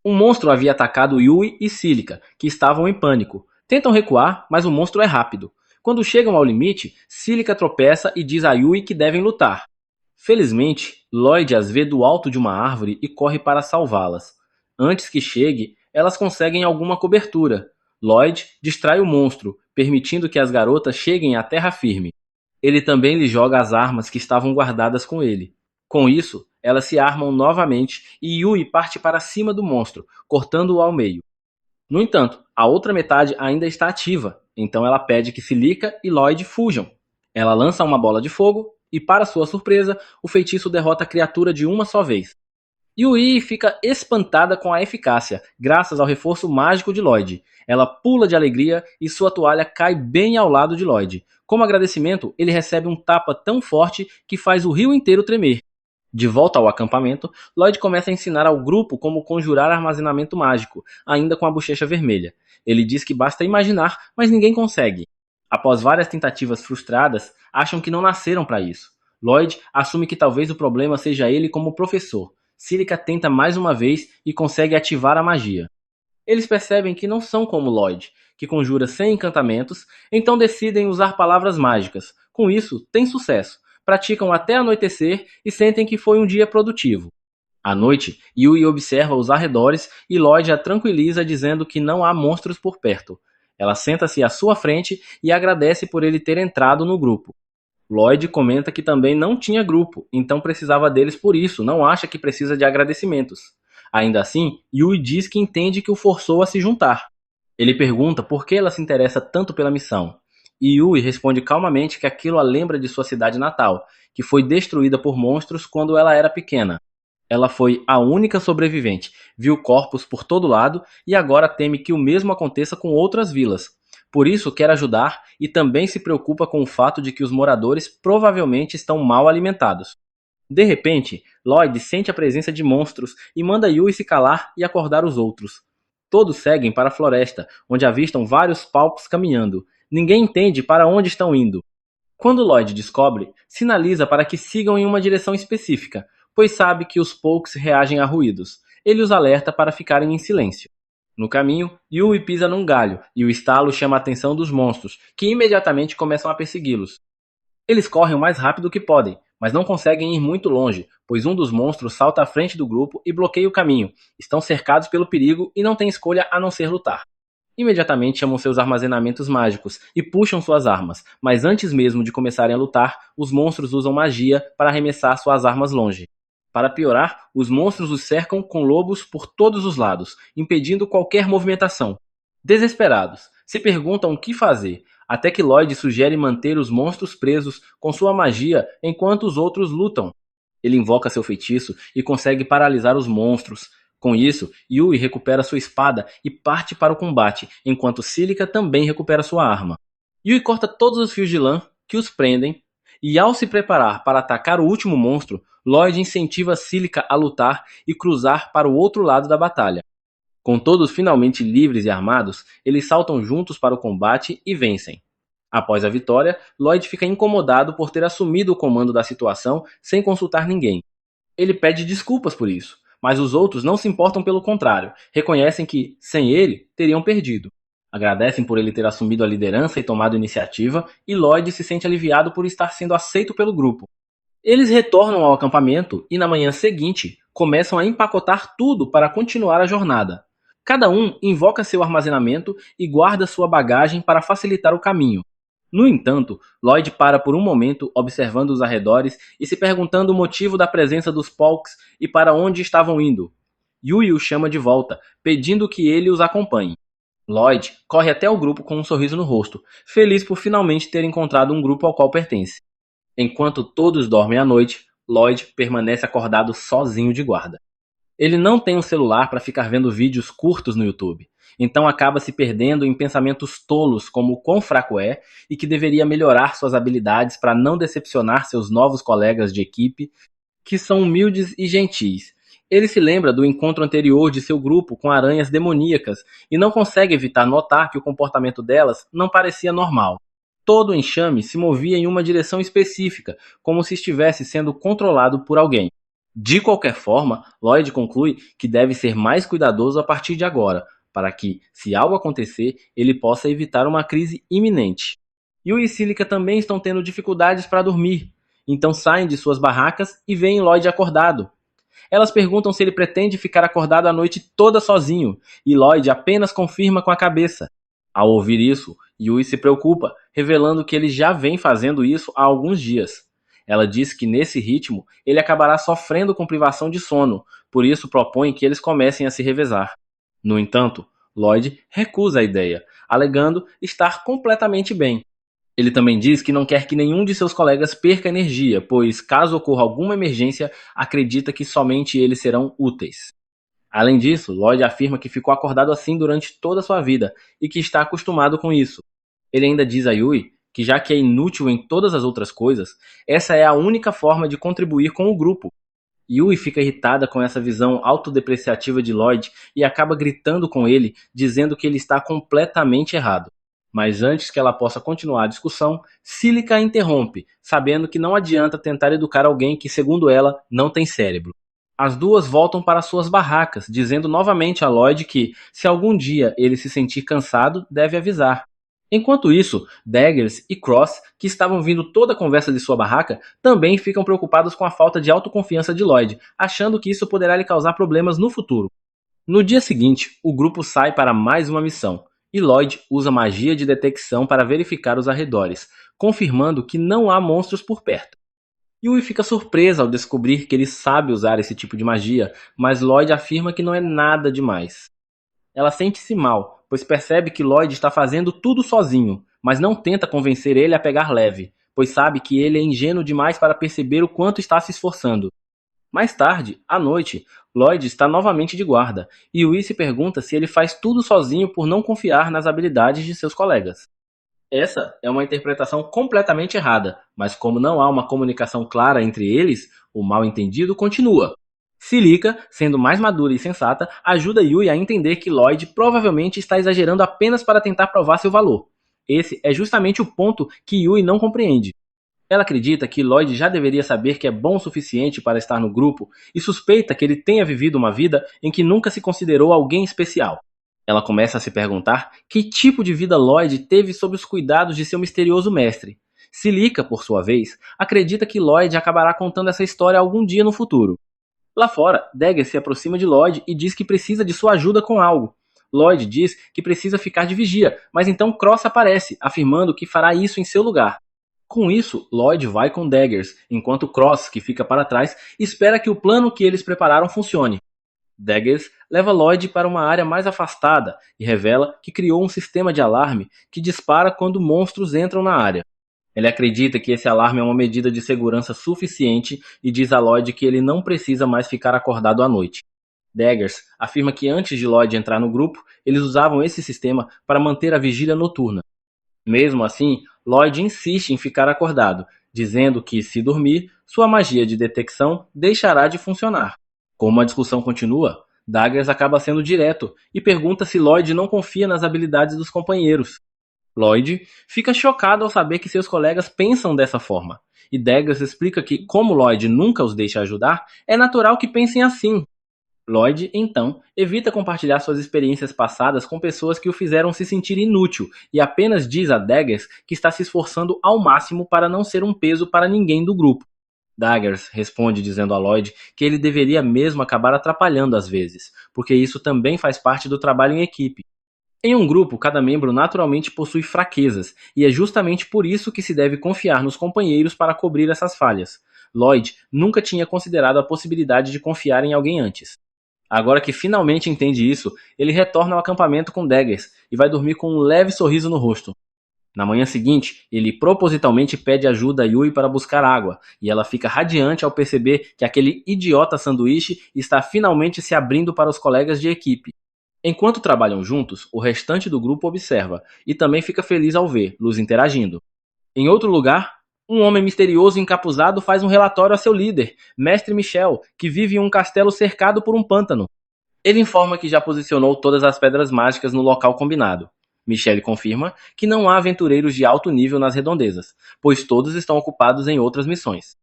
Um monstro havia atacado Yui e Silica, que estavam em pânico. Tentam recuar, mas o monstro é rápido. Quando chegam ao limite, Silica tropeça e diz a Yui que devem lutar. Felizmente, Lloyd as vê do alto de uma árvore e corre para salvá-las. Antes que chegue, elas conseguem alguma cobertura. Lloyd distrai o monstro, permitindo que as garotas cheguem à terra firme. Ele também lhe joga as armas que estavam guardadas com ele. Com isso, elas se armam novamente e Yui parte para cima do monstro, cortando-o ao meio. No entanto, a outra metade ainda está ativa, então ela pede que Silica e Lloyd fujam. Ela lança uma bola de fogo e, para sua surpresa, o feitiço derrota a criatura de uma só vez. Yui fica espantada com a eficácia, graças ao reforço mágico de Lloyd. Ela pula de alegria e sua toalha cai bem ao lado de Lloyd. Como agradecimento, ele recebe um tapa tão forte que faz o rio inteiro tremer. De volta ao acampamento, Lloyd começa a ensinar ao grupo como conjurar armazenamento mágico, ainda com a bochecha vermelha. Ele diz que basta imaginar, mas ninguém consegue. Após várias tentativas frustradas, acham que não nasceram para isso. Lloyd assume que talvez o problema seja ele como professor. Silica tenta mais uma vez e consegue ativar a magia. Eles percebem que não são como Lloyd, que conjura sem encantamentos, então decidem usar palavras mágicas. Com isso, têm sucesso. Praticam até anoitecer e sentem que foi um dia produtivo. À noite, Yui observa os arredores e Lloyd a tranquiliza dizendo que não há monstros por perto. Ela senta-se à sua frente e agradece por ele ter entrado no grupo. Lloyd comenta que também não tinha grupo, então precisava deles por isso, não acha que precisa de agradecimentos. Ainda assim, Yui diz que entende que o forçou a se juntar. Ele pergunta por que ela se interessa tanto pela missão. E Yui responde calmamente que aquilo a lembra de sua cidade natal, que foi destruída por monstros quando ela era pequena. Ela foi a única sobrevivente, viu corpos por todo lado e agora teme que o mesmo aconteça com outras vilas. Por isso quer ajudar e também se preocupa com o fato de que os moradores provavelmente estão mal alimentados. De repente, Lloyd sente a presença de monstros e manda Yui se calar e acordar os outros. Todos seguem para a floresta, onde avistam vários palpos caminhando. Ninguém entende para onde estão indo. Quando Lloyd descobre, sinaliza para que sigam em uma direção específica, pois sabe que os Pokes reagem a ruídos. Ele os alerta para ficarem em silêncio. No caminho, Yui pisa num galho e o estalo chama a atenção dos monstros, que imediatamente começam a persegui-los. Eles correm o mais rápido que podem, mas não conseguem ir muito longe, pois um dos monstros salta à frente do grupo e bloqueia o caminho. Estão cercados pelo perigo e não têm escolha a não ser lutar. Imediatamente chamam seus armazenamentos mágicos e puxam suas armas, mas antes mesmo de começarem a lutar, os monstros usam magia para arremessar suas armas longe. Para piorar, os monstros os cercam com lobos por todos os lados, impedindo qualquer movimentação. Desesperados, se perguntam o que fazer, até que Lloyd sugere manter os monstros presos com sua magia enquanto os outros lutam. Ele invoca seu feitiço e consegue paralisar os monstros. Com isso, Yui recupera sua espada e parte para o combate, enquanto Silica também recupera sua arma. Yui corta todos os fios de lã que os prendem, e ao se preparar para atacar o último monstro, Lloyd incentiva Silica a lutar e cruzar para o outro lado da batalha. Com todos finalmente livres e armados, eles saltam juntos para o combate e vencem. Após a vitória, Lloyd fica incomodado por ter assumido o comando da situação sem consultar ninguém. Ele pede desculpas por isso, mas os outros não se importam, pelo contrário, reconhecem que, sem ele, teriam perdido. Agradecem por ele ter assumido a liderança e tomado iniciativa, e Lloyd se sente aliviado por estar sendo aceito pelo grupo. Eles retornam ao acampamento e na manhã seguinte começam a empacotar tudo para continuar a jornada. Cada um invoca seu armazenamento e guarda sua bagagem para facilitar o caminho. No entanto, Lloyd para por um momento observando os arredores e se perguntando o motivo da presença dos Polks e para onde estavam indo. Yui o chama de volta, pedindo que ele os acompanhe. Lloyd corre até o grupo com um sorriso no rosto, feliz por finalmente ter encontrado um grupo ao qual pertence. Enquanto todos dormem à noite, Lloyd permanece acordado sozinho de guarda. Ele não tem um celular para ficar vendo vídeos curtos no YouTube, então acaba se perdendo em pensamentos tolos como o quão fraco é e que deveria melhorar suas habilidades para não decepcionar seus novos colegas de equipe, que são humildes e gentis. Ele se lembra do encontro anterior de seu grupo com aranhas demoníacas e não consegue evitar notar que o comportamento delas não parecia normal. Todo o enxame se movia em uma direção específica, como se estivesse sendo controlado por alguém. De qualquer forma, Lloyd conclui que deve ser mais cuidadoso a partir de agora, para que, se algo acontecer, ele possa evitar uma crise iminente. Yui e Silica também estão tendo dificuldades para dormir, então saem de suas barracas e veem Lloyd acordado. Elas perguntam se ele pretende ficar acordado a noite toda sozinho, e Lloyd apenas confirma com a cabeça. Ao ouvir isso, Yui se preocupa, revelando que ele já vem fazendo isso há alguns dias. Ela diz que nesse ritmo ele acabará sofrendo com privação de sono, por isso propõe que eles comecem a se revezar. No entanto, Lloyd recusa a ideia, alegando estar completamente bem. Ele também diz que não quer que nenhum de seus colegas perca energia, pois, caso ocorra alguma emergência, acredita que somente eles serão úteis. Além disso, Lloyd afirma que ficou acordado assim durante toda a sua vida e que está acostumado com isso. Ele ainda diz a Yui que, já que é inútil em todas as outras coisas, essa é a única forma de contribuir com o grupo. Yui fica irritada com essa visão autodepreciativa de Lloyd e acaba gritando com ele, dizendo que ele está completamente errado. Mas antes que ela possa continuar a discussão, Silica a interrompe, sabendo que não adianta tentar educar alguém que, segundo ela, não tem cérebro. As duas voltam para suas barracas, dizendo novamente a Lloyd que, se algum dia ele se sentir cansado, deve avisar. Enquanto isso, Daggers e Cross, que estavam vindo toda a conversa de sua barraca, também ficam preocupados com a falta de autoconfiança de Lloyd, achando que isso poderá lhe causar problemas no futuro. No dia seguinte, o grupo sai para mais uma missão, e Lloyd usa magia de detecção para verificar os arredores, confirmando que não há monstros por perto. Yui fica surpresa ao descobrir que ele sabe usar esse tipo de magia, mas Lloyd afirma que não é nada demais. Ela sente-se mal, pois percebe que Lloyd está fazendo tudo sozinho, mas não tenta convencer ele a pegar leve, pois sabe que ele é ingênuo demais para perceber o quanto está se esforçando. Mais tarde, à noite, Lloyd está novamente de guarda, e Yui se pergunta se ele faz tudo sozinho por não confiar nas habilidades de seus colegas. Essa é uma interpretação completamente errada, mas como não há uma comunicação clara entre eles, o mal-entendido continua. Silica, sendo mais madura e sensata, ajuda Yui a entender que Lloyd provavelmente está exagerando apenas para tentar provar seu valor. Esse é justamente o ponto que Yui não compreende. Ela acredita que Lloyd já deveria saber que é bom o suficiente para estar no grupo e suspeita que ele tenha vivido uma vida em que nunca se considerou alguém especial. Ela começa a se perguntar que tipo de vida Lloyd teve sob os cuidados de seu misterioso mestre. Silica, por sua vez, acredita que Lloyd acabará contando essa história algum dia no futuro. Lá fora, Dagger se aproxima de Lloyd e diz que precisa de sua ajuda com algo. Lloyd diz que precisa ficar de vigia, mas então Cross aparece, afirmando que fará isso em seu lugar. Com isso, Lloyd vai com Daggers, enquanto Cross, que fica para trás, espera que o plano que eles prepararam funcione. Daggers leva Lloyd para uma área mais afastada e revela que criou um sistema de alarme que dispara quando monstros entram na área. Ele acredita que esse alarme é uma medida de segurança suficiente e diz a Lloyd que ele não precisa mais ficar acordado à noite. Daggers afirma que antes de Lloyd entrar no grupo, eles usavam esse sistema para manter a vigília noturna. Mesmo assim, Lloyd insiste em ficar acordado, dizendo que, se dormir, sua magia de detecção deixará de funcionar. Como a discussão continua, Daggers acaba sendo direto e pergunta se Lloyd não confia nas habilidades dos companheiros. Lloyd fica chocado ao saber que seus colegas pensam dessa forma, e Daggers explica que, como Lloyd nunca os deixa ajudar, é natural que pensem assim. Lloyd, então, evita compartilhar suas experiências passadas com pessoas que o fizeram se sentir inútil e apenas diz a Daggers que está se esforçando ao máximo para não ser um peso para ninguém do grupo. Daggers responde dizendo a Lloyd que ele deveria mesmo acabar atrapalhando às vezes, porque isso também faz parte do trabalho em equipe. Em um grupo, cada membro naturalmente possui fraquezas, e é justamente por isso que se deve confiar nos companheiros para cobrir essas falhas. Lloyd nunca tinha considerado a possibilidade de confiar em alguém antes. Agora que finalmente entende isso, ele retorna ao acampamento com Daggers e vai dormir com um leve sorriso no rosto. Na manhã seguinte, ele propositalmente pede ajuda a Yui para buscar água, e ela fica radiante ao perceber que aquele idiota sanduíche está finalmente se abrindo para os colegas de equipe. Enquanto trabalham juntos, o restante do grupo observa, e também fica feliz ao ver-los interagindo. Em outro lugar, um homem misterioso e encapuzado faz um relatório a seu líder, Mestre Michel, que vive em um castelo cercado por um pântano. Ele informa que já posicionou todas as pedras mágicas no local combinado. Michelle confirma que não há aventureiros de alto nível nas redondezas, pois todos estão ocupados em outras missões.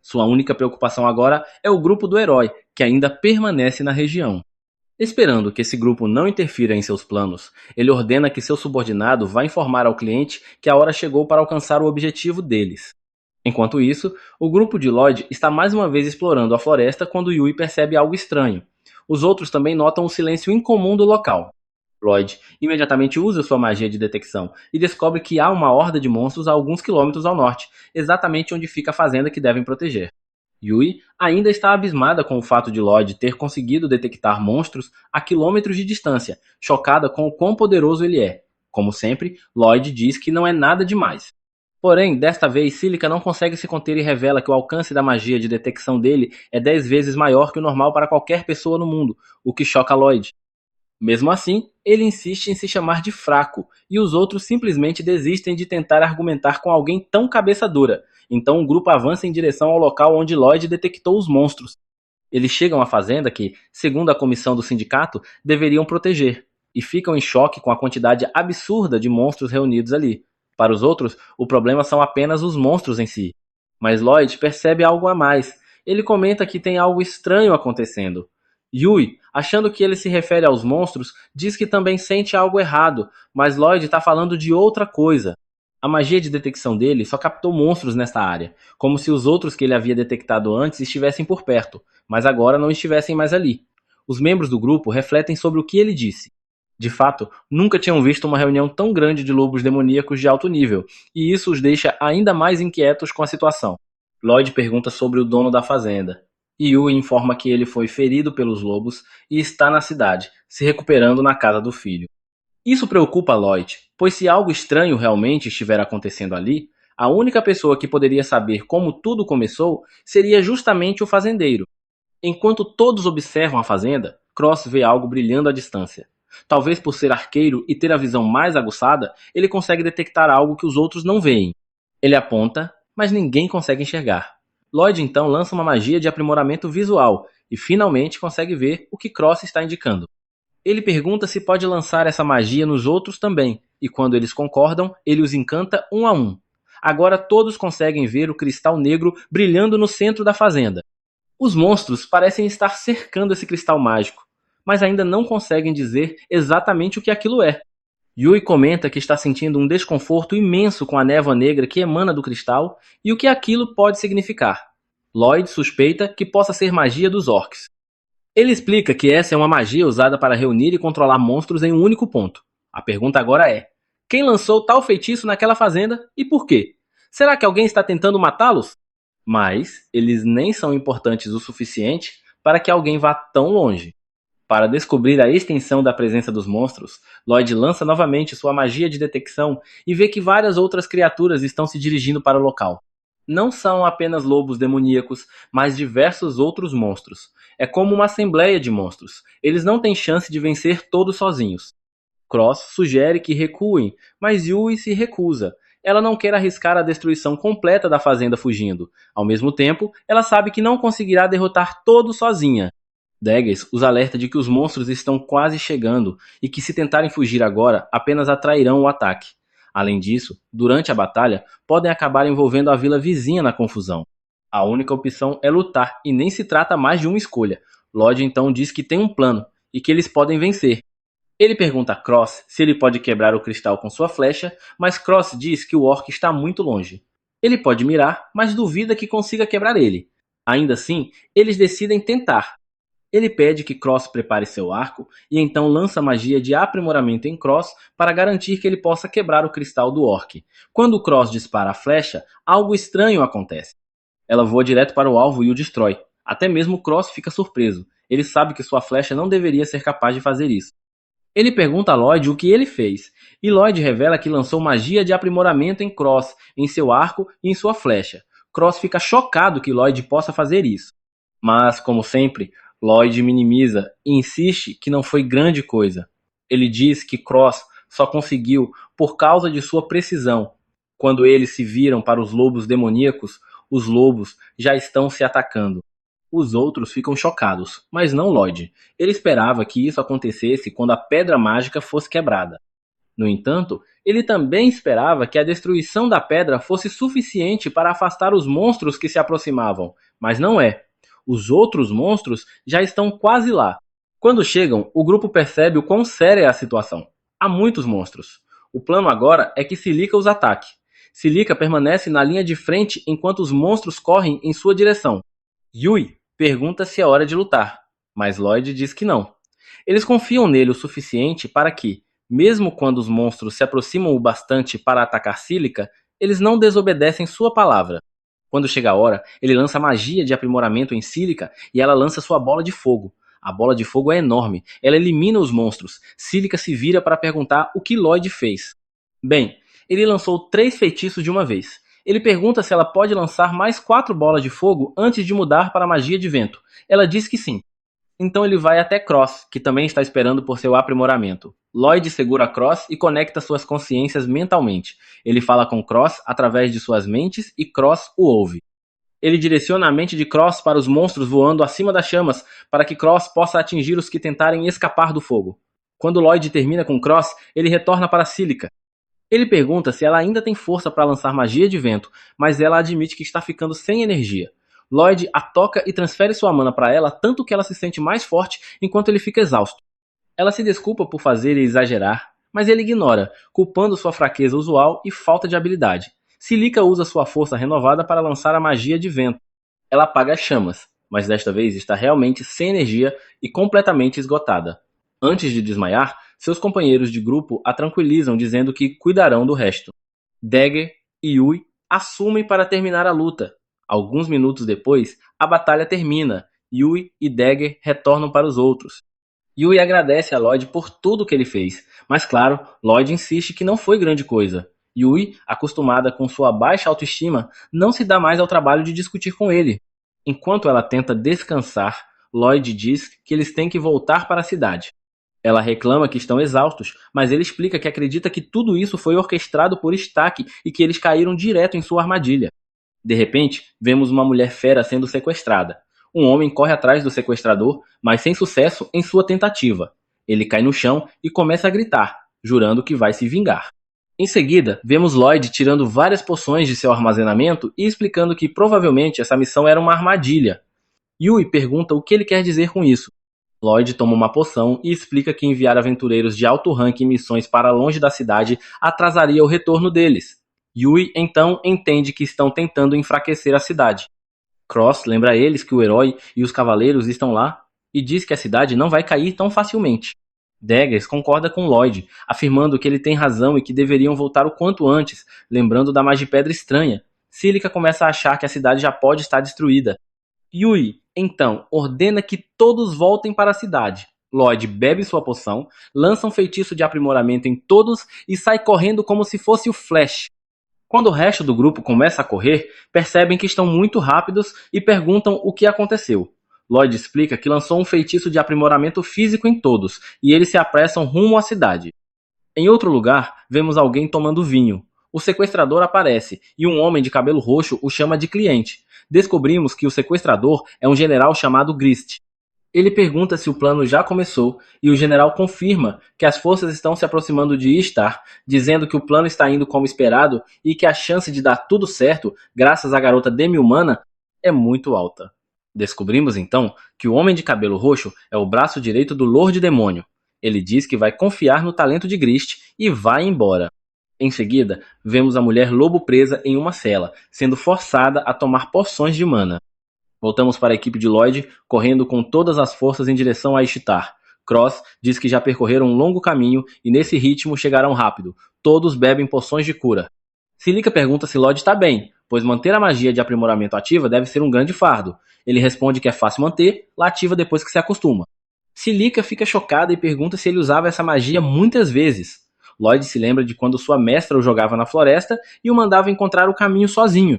Sua única preocupação agora é o grupo do herói, que ainda permanece na região. Esperando que esse grupo não interfira em seus planos, ele ordena que seu subordinado vá informar ao cliente que a hora chegou para alcançar o objetivo deles. Enquanto isso, o grupo de Lloyd está mais uma vez explorando a floresta quando Yui percebe algo estranho. Os outros também notam o silêncio incomum do local. Lloyd imediatamente usa sua magia de detecção e descobre que há uma horda de monstros a alguns quilômetros ao norte, exatamente onde fica a fazenda que devem proteger. Yui ainda está abismada com o fato de Lloyd ter conseguido detectar monstros a quilômetros de distância, chocada com o quão poderoso ele é. Como sempre, Lloyd diz que não é nada demais. Porém, desta vez, Silica não consegue se conter e revela que o alcance da magia de detecção dele é 10 vezes maior que o normal para qualquer pessoa no mundo, o que choca Lloyd. Mesmo assim, ele insiste em se chamar de fraco, e os outros simplesmente desistem de tentar argumentar com alguém tão cabeça dura. Então o grupo avança em direção ao local onde Lloyd detectou os monstros. Eles chegam à fazenda que, segundo a comissão do sindicato, deveriam proteger, e ficam em choque com a quantidade absurda de monstros reunidos ali. Para os outros, o problema são apenas os monstros em si. Mas Lloyd percebe algo a mais. Ele comenta que tem algo estranho acontecendo. Yui, achando que ele se refere aos monstros, diz que também sente algo errado, mas Lloyd está falando de outra coisa. A magia de detecção dele só captou monstros nesta área, como se os outros que ele havia detectado antes estivessem por perto, mas agora não estivessem mais ali. Os membros do grupo refletem sobre o que ele disse. De fato, nunca tinham visto uma reunião tão grande de lobos demoníacos de alto nível, e isso os deixa ainda mais inquietos com a situação. Lloyd pergunta sobre o dono da fazenda. Yui informa que ele foi ferido pelos lobos e está na cidade, se recuperando na casa do filho. Isso preocupa Lloyd, pois se algo estranho realmente estiver acontecendo ali, a única pessoa que poderia saber como tudo começou seria justamente o fazendeiro. Enquanto todos observam a fazenda, Cross vê algo brilhando à distância. Talvez por ser arqueiro e ter a visão mais aguçada, ele consegue detectar algo que os outros não veem. Ele aponta, mas ninguém consegue enxergar. Lloyd então lança uma magia de aprimoramento visual e finalmente consegue ver o que Cross está indicando. Ele pergunta se pode lançar essa magia nos outros também, e quando eles concordam, ele os encanta um a um. Agora todos conseguem ver o cristal negro brilhando no centro da fazenda. Os monstros parecem estar cercando esse cristal mágico, mas ainda não conseguem dizer exatamente o que aquilo é. Yui comenta que está sentindo um desconforto imenso com a névoa negra que emana do cristal e o que aquilo pode significar. Lloyd suspeita que possa ser magia dos orcs. Ele explica que essa é uma magia usada para reunir e controlar monstros em um único ponto. A pergunta agora é: quem lançou tal feitiço naquela fazenda e por quê? Será que alguém está tentando matá-los? Mas eles nem são importantes o suficiente para que alguém vá tão longe. Para descobrir a extensão da presença dos monstros, Lloyd lança novamente sua magia de detecção e vê que várias outras criaturas estão se dirigindo para o local. Não são apenas lobos demoníacos, mas diversos outros monstros. É como uma assembleia de monstros. Eles não têm chance de vencer todos sozinhos. Cross sugere que recuem, mas Yui se recusa. ela não quer arriscar a destruição completa da fazenda fugindo. Ao mesmo tempo, ela sabe que não conseguirá derrotar todos sozinha. Daggers os alerta de que os monstros estão quase chegando e que se tentarem fugir agora, apenas atrairão o ataque. Além disso, durante a batalha, podem acabar envolvendo a vila vizinha na confusão. A única opção é lutar e nem se trata mais de uma escolha. Lloyd então diz que tem um plano e que eles podem vencer. Ele pergunta a Cross se ele pode quebrar o cristal com sua flecha, mas Cross diz que o orc está muito longe. Ele pode mirar, mas duvida que consiga quebrar ele. Ainda assim, eles decidem tentar. Ele pede que Cross prepare seu arco e então lança magia de aprimoramento em Cross para garantir que ele possa quebrar o cristal do orc. Quando Cross dispara a flecha, algo estranho acontece. Ela voa direto para o alvo e o destrói. Até mesmo Cross fica surpreso. Ele sabe que sua flecha não deveria ser capaz de fazer isso. Ele pergunta a Lloyd o que ele fez, e Lloyd revela que lançou magia de aprimoramento em Cross, em seu arco e em sua flecha. Cross fica chocado que Lloyd possa fazer isso. Mas, como sempre, Lloyd minimiza e insiste que não foi grande coisa. Ele diz que Cross só conseguiu por causa de sua precisão. Quando eles se viram para os lobos demoníacos, os lobos já estão se atacando. Os outros ficam chocados, mas não Lloyd. Ele esperava que isso acontecesse quando a pedra mágica fosse quebrada. No entanto, ele também esperava que a destruição da pedra fosse suficiente para afastar os monstros que se aproximavam, mas não é. Os outros monstros já estão quase lá. Quando chegam, o grupo percebe o quão séria é a situação. Há muitos monstros. O plano agora é que Cílica os ataque. Cílica permanece na linha de frente enquanto os monstros correm em sua direção. Yui pergunta se é hora de lutar, mas Lloyd diz que não. Eles confiam nele o suficiente para que, mesmo quando os monstros se aproximam o bastante para atacar Cílica, eles não desobedecem sua palavra. Quando chega a hora, ele lança magia de aprimoramento em Cílica e ela lança sua bola de fogo. A bola de fogo é enorme, ela elimina os monstros. Cílica se vira para perguntar o que Lloyd fez. Bem, ele lançou 3 feitiços de uma vez. Ele pergunta se ela pode lançar mais 4 bolas de fogo antes de mudar para a magia de vento. Ela diz que sim. Então ele vai até Cross, que também está esperando por seu aprimoramento. Lloyd segura Cross e conecta suas consciências mentalmente. Ele fala com Cross através de suas mentes e Cross o ouve. Ele direciona a mente de Cross para os monstros voando acima das chamas para que Cross possa atingir os que tentarem escapar do fogo. Quando Lloyd termina com Cross, ele retorna para Cílica. Ele pergunta se ela ainda tem força para lançar magia de vento, mas ela admite que está ficando sem energia. Lloyd a toca e transfere sua mana para ela, tanto que ela se sente mais forte enquanto ele fica exausto. Ela se desculpa por fazer ele exagerar, mas ele ignora, culpando sua fraqueza usual e falta de habilidade. Cílica usa sua força renovada para lançar a magia de vento. Ela apaga as chamas, mas desta vez está realmente sem energia e completamente esgotada. Antes de desmaiar, seus companheiros de grupo a tranquilizam dizendo que cuidarão do resto. Dagger e Yui assumem para terminar a luta. Alguns minutos depois, a batalha termina. Yui e Dagger retornam para os outros. Yui agradece a Lloyd por tudo que ele fez, mas claro, Lloyd insiste que não foi grande coisa. Yui, acostumada com sua baixa autoestima, não se dá mais ao trabalho de discutir com ele. Enquanto ela tenta descansar, Lloyd diz que eles têm que voltar para a cidade. Ela reclama que estão exaustos, mas ele explica que acredita que tudo isso foi orquestrado por Stack e que eles caíram direto em sua armadilha. De repente, vemos uma mulher fera sendo sequestrada. Um homem corre atrás do sequestrador, mas sem sucesso em sua tentativa. Ele cai no chão e começa a gritar, jurando que vai se vingar. Em seguida, vemos Lloyd tirando várias poções de seu armazenamento e explicando que provavelmente essa missão era uma armadilha. Yui pergunta o que ele quer dizer com isso. Lloyd toma uma poção e explica que enviar aventureiros de alto rank em missões para longe da cidade atrasaria o retorno deles. Yui então entende que estão tentando enfraquecer a cidade. Cross lembra a eles que o herói e os cavaleiros estão lá e diz que a cidade não vai cair tão facilmente. Daggers concorda com Lloyd, afirmando que ele tem razão e que deveriam voltar o quanto antes, lembrando da Magipedra estranha. Cílica começa a achar que a cidade já pode estar destruída. Yui, então, ordena que todos voltem para a cidade. Lloyd bebe sua poção, lança um feitiço de aprimoramento em todos e sai correndo como se fosse o Flash. Quando o resto do grupo começa a correr, percebem que estão muito rápidos e perguntam o que aconteceu. Lloyd explica que lançou um feitiço de aprimoramento físico em todos, e eles se apressam rumo à cidade. Em outro lugar, vemos alguém tomando vinho. O sequestrador aparece e um homem de cabelo roxo o chama de cliente. Descobrimos que o sequestrador é um general chamado Grist. Ele pergunta se o plano já começou e o general confirma que as forças estão se aproximando de Istar, dizendo que o plano está indo como esperado e que a chance de dar tudo certo, graças à garota demi-humana, é muito alta. Descobrimos então que o homem de cabelo roxo é o braço direito do Lorde Demônio. Ele diz que vai confiar no talento de Grist e vai embora. Em seguida, vemos a mulher lobo presa em uma cela, sendo forçada a tomar poções de mana. Voltamos para a equipe de Lloyd, correndo com todas as forças em direção a Ishtar. Cross diz que já percorreram um longo caminho e nesse ritmo chegarão rápido. Todos bebem poções de cura. Silica pergunta se Lloyd está bem, pois manter a magia de aprimoramento ativa deve ser um grande fardo. Ele responde que é fácil manter, lá ativa depois que se acostuma. Silica fica chocada e pergunta se ele usava essa magia muitas vezes. Lloyd se lembra de quando sua mestra o jogava na floresta e o mandava encontrar o caminho sozinho.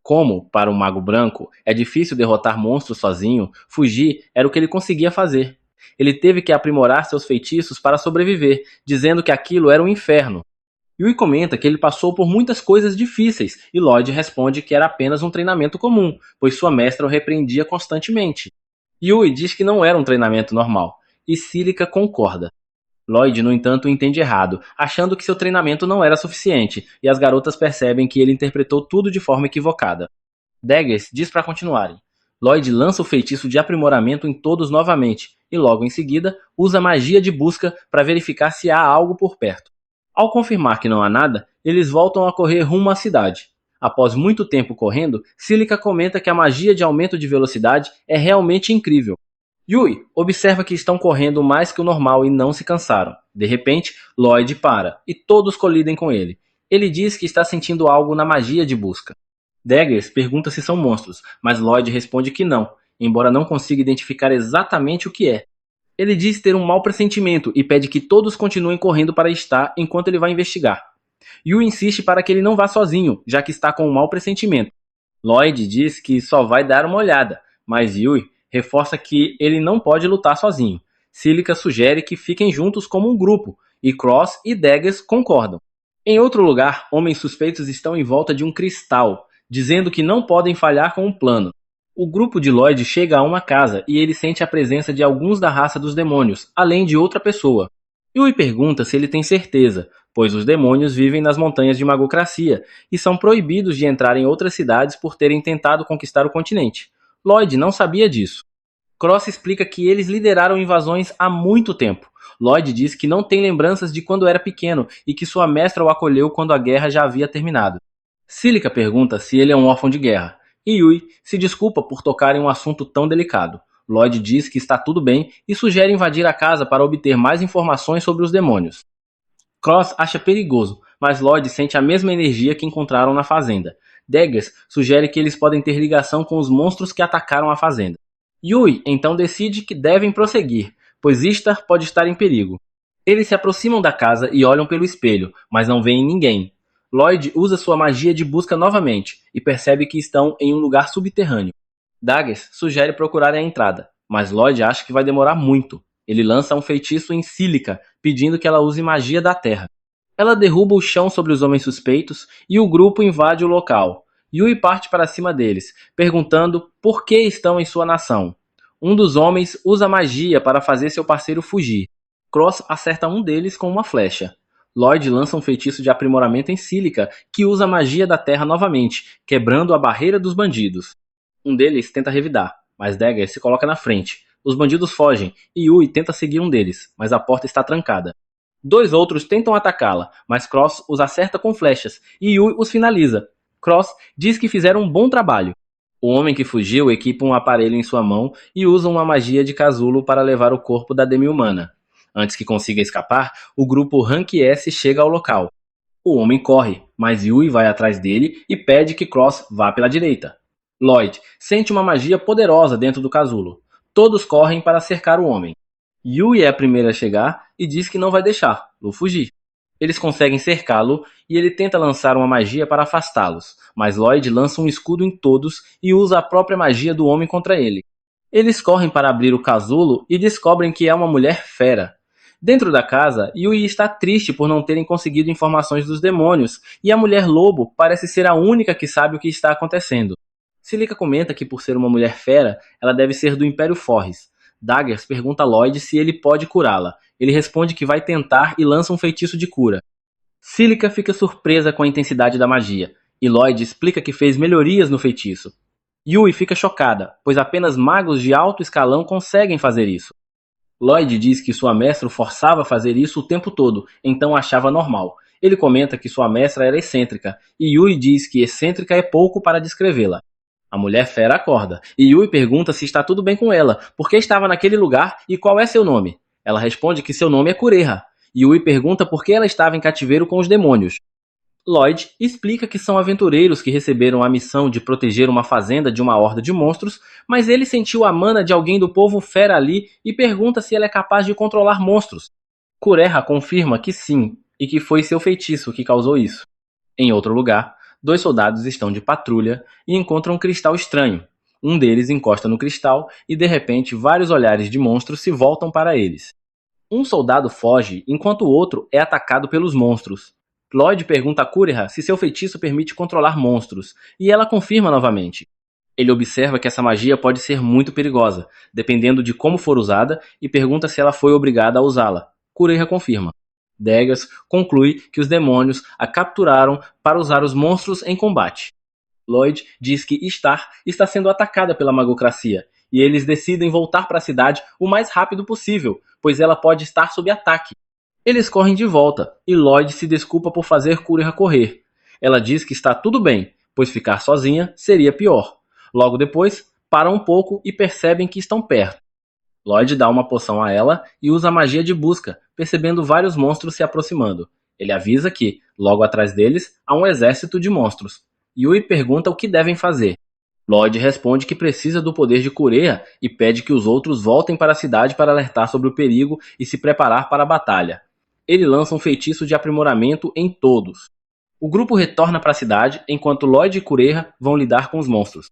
Como, para um mago branco, é difícil derrotar monstros sozinho, fugir era o que ele conseguia fazer. Ele teve que aprimorar seus feitiços para sobreviver, dizendo que aquilo era um inferno. Yui comenta que ele passou por muitas coisas difíceis, e Lloyd responde que era apenas um treinamento comum, pois sua mestra o repreendia constantemente. Yui diz que não era um treinamento normal, e Silica concorda. Lloyd, no entanto, entende errado, achando que seu treinamento não era suficiente, e as garotas percebem que ele interpretou tudo de forma equivocada. Daggers diz para continuarem. Lloyd lança o feitiço de aprimoramento em todos novamente, e logo em seguida usa a magia de busca para verificar se há algo por perto. Ao confirmar que não há nada, eles voltam a correr rumo à cidade. Após muito tempo correndo, Silica comenta que a magia de aumento de velocidade é realmente incrível. Yui observa que estão correndo mais que o normal e não se cansaram. De repente, Lloyd para, e todos colidem com ele. Ele diz que está sentindo algo na magia de busca. Daggers pergunta se são monstros, mas Lloyd responde que não, embora não consiga identificar exatamente o que é. Ele diz ter um mau pressentimento e pede que todos continuem correndo para estar enquanto ele vai investigar. Yui insiste para que ele não vá sozinho, já que está com um mau pressentimento. Lloyd diz que só vai dar uma olhada, mas Yui reforça que ele não pode lutar sozinho. Silica sugere que fiquem juntos como um grupo, e Cross e Daggers concordam. Em outro lugar, homens suspeitos estão em volta de um cristal, dizendo que não podem falhar com o plano. O grupo de Lloyd chega a uma casa e ele sente a presença de alguns da raça dos demônios, além de outra pessoa. Yui pergunta se ele tem certeza, pois os demônios vivem nas montanhas de Magocracia e são proibidos de entrar em outras cidades por terem tentado conquistar o continente. Lloyd não sabia disso. Cross explica que eles lideraram invasões há muito tempo. Lloyd diz que não tem lembranças de quando era pequeno e que sua mestra o acolheu quando a guerra já havia terminado. Silica pergunta se ele é um órfão de guerra, e Yui se desculpa por tocar em um assunto tão delicado. Lloyd diz que está tudo bem e sugere invadir a casa para obter mais informações sobre os demônios. Cross acha perigoso, mas Lloyd sente a mesma energia que encontraram na fazenda. Daggers sugere que eles podem ter ligação com os monstros que atacaram a fazenda. Yui então decide que devem prosseguir, pois Ishtar pode estar em perigo. Eles se aproximam da casa e olham pelo espelho, mas não veem ninguém. Lloyd usa sua magia de busca novamente e percebe que estão em um lugar subterrâneo. Daggers sugere procurarem a entrada, mas Lloyd acha que vai demorar muito. Ele lança um feitiço em Silica, pedindo que ela use magia da terra. Ela derruba o chão sobre os homens suspeitos e o grupo invade o local. Yui parte para cima deles, perguntando por que estão em sua nação. Um dos homens usa magia para fazer seu parceiro fugir. Cross acerta um deles com uma flecha. Lloyd lança um feitiço de aprimoramento em Silica, que usa a magia da terra novamente, quebrando a barreira dos bandidos. Um deles tenta revidar, mas Dagger se coloca na frente. Os bandidos fogem e Yui tenta seguir um deles, mas a porta está trancada. Dois outros tentam atacá-la, mas Cross os acerta com flechas e Yui os finaliza. Cross diz que fizeram um bom trabalho. O homem que fugiu equipa um aparelho em sua mão e usa uma magia de casulo para levar o corpo da demi-humana. Antes que consiga escapar, o grupo Rank S chega ao local. O homem corre, mas Yui vai atrás dele e pede que Cross vá pela direita. Lloyd sente uma magia poderosa dentro do casulo. Todos correm para cercar o homem. Yui é a primeira a chegar e diz que não vai deixá-lo fugir. Eles conseguem cercá-lo e ele tenta lançar uma magia para afastá-los, mas Lloyd lança um escudo em todos e usa a própria magia do homem contra ele. Eles correm para abrir o casulo e descobrem que é uma mulher fera. Dentro da casa, Yui está triste por não terem conseguido informações dos demônios, e a mulher lobo parece ser a única que sabe o que está acontecendo. Silica comenta que por ser uma mulher fera, ela deve ser do Império Forres. Daggers pergunta a Lloyd se ele pode curá-la. Ele responde que vai tentar e lança um feitiço de cura. Silica fica surpresa com a intensidade da magia, e Lloyd explica que fez melhorias no feitiço. Yui fica chocada, pois apenas magos de alto escalão conseguem fazer isso. Lloyd diz que sua mestra o forçava a fazer isso o tempo todo, então achava normal. Ele comenta que sua mestra era excêntrica, e Yui diz que excêntrica é pouco para descrevê-la. A mulher fera acorda, e Yui pergunta se está tudo bem com ela, por que estava naquele lugar e qual é seu nome. Ela responde que seu nome é Kureha. Yui pergunta por que ela estava em cativeiro com os demônios. Lloyd explica que são aventureiros que receberam a missão de proteger uma fazenda de uma horda de monstros, mas ele sentiu a mana de alguém do povo fera ali e pergunta se ela é capaz de controlar monstros. Kureha confirma que sim, e que foi seu feitiço que causou isso. Em outro lugar, dois soldados estão de patrulha e encontram um cristal estranho. Um deles encosta no cristal e de repente vários olhares de monstros se voltam para eles. Um soldado foge enquanto o outro é atacado pelos monstros. Lloyd pergunta a Kureha se seu feitiço permite controlar monstros, e ela confirma novamente. Ele observa que essa magia pode ser muito perigosa, dependendo de como for usada, e pergunta se ela foi obrigada a usá-la. Kureha confirma. Daggers conclui que os demônios a capturaram para usar os monstros em combate. Lloyd diz que Star está sendo atacada pela magocracia, e eles decidem voltar para a cidade o mais rápido possível, pois ela pode estar sob ataque. Eles correm de volta, e Lloyd se desculpa por fazer Kureha correr. Ela diz que está tudo bem, pois ficar sozinha seria pior. Logo depois, param um pouco e percebem que estão perto. Lloyd dá uma poção a ela e usa a magia de busca, percebendo vários monstros se aproximando. Ele avisa que, logo atrás deles, há um exército de monstros. Yui pergunta o que devem fazer. Lloyd responde que precisa do poder de Kureha e pede que os outros voltem para a cidade para alertar sobre o perigo e se preparar para a batalha. Ele lança um feitiço de aprimoramento em todos. O grupo retorna para a cidade enquanto Lloyd e Kureha vão lidar com os monstros.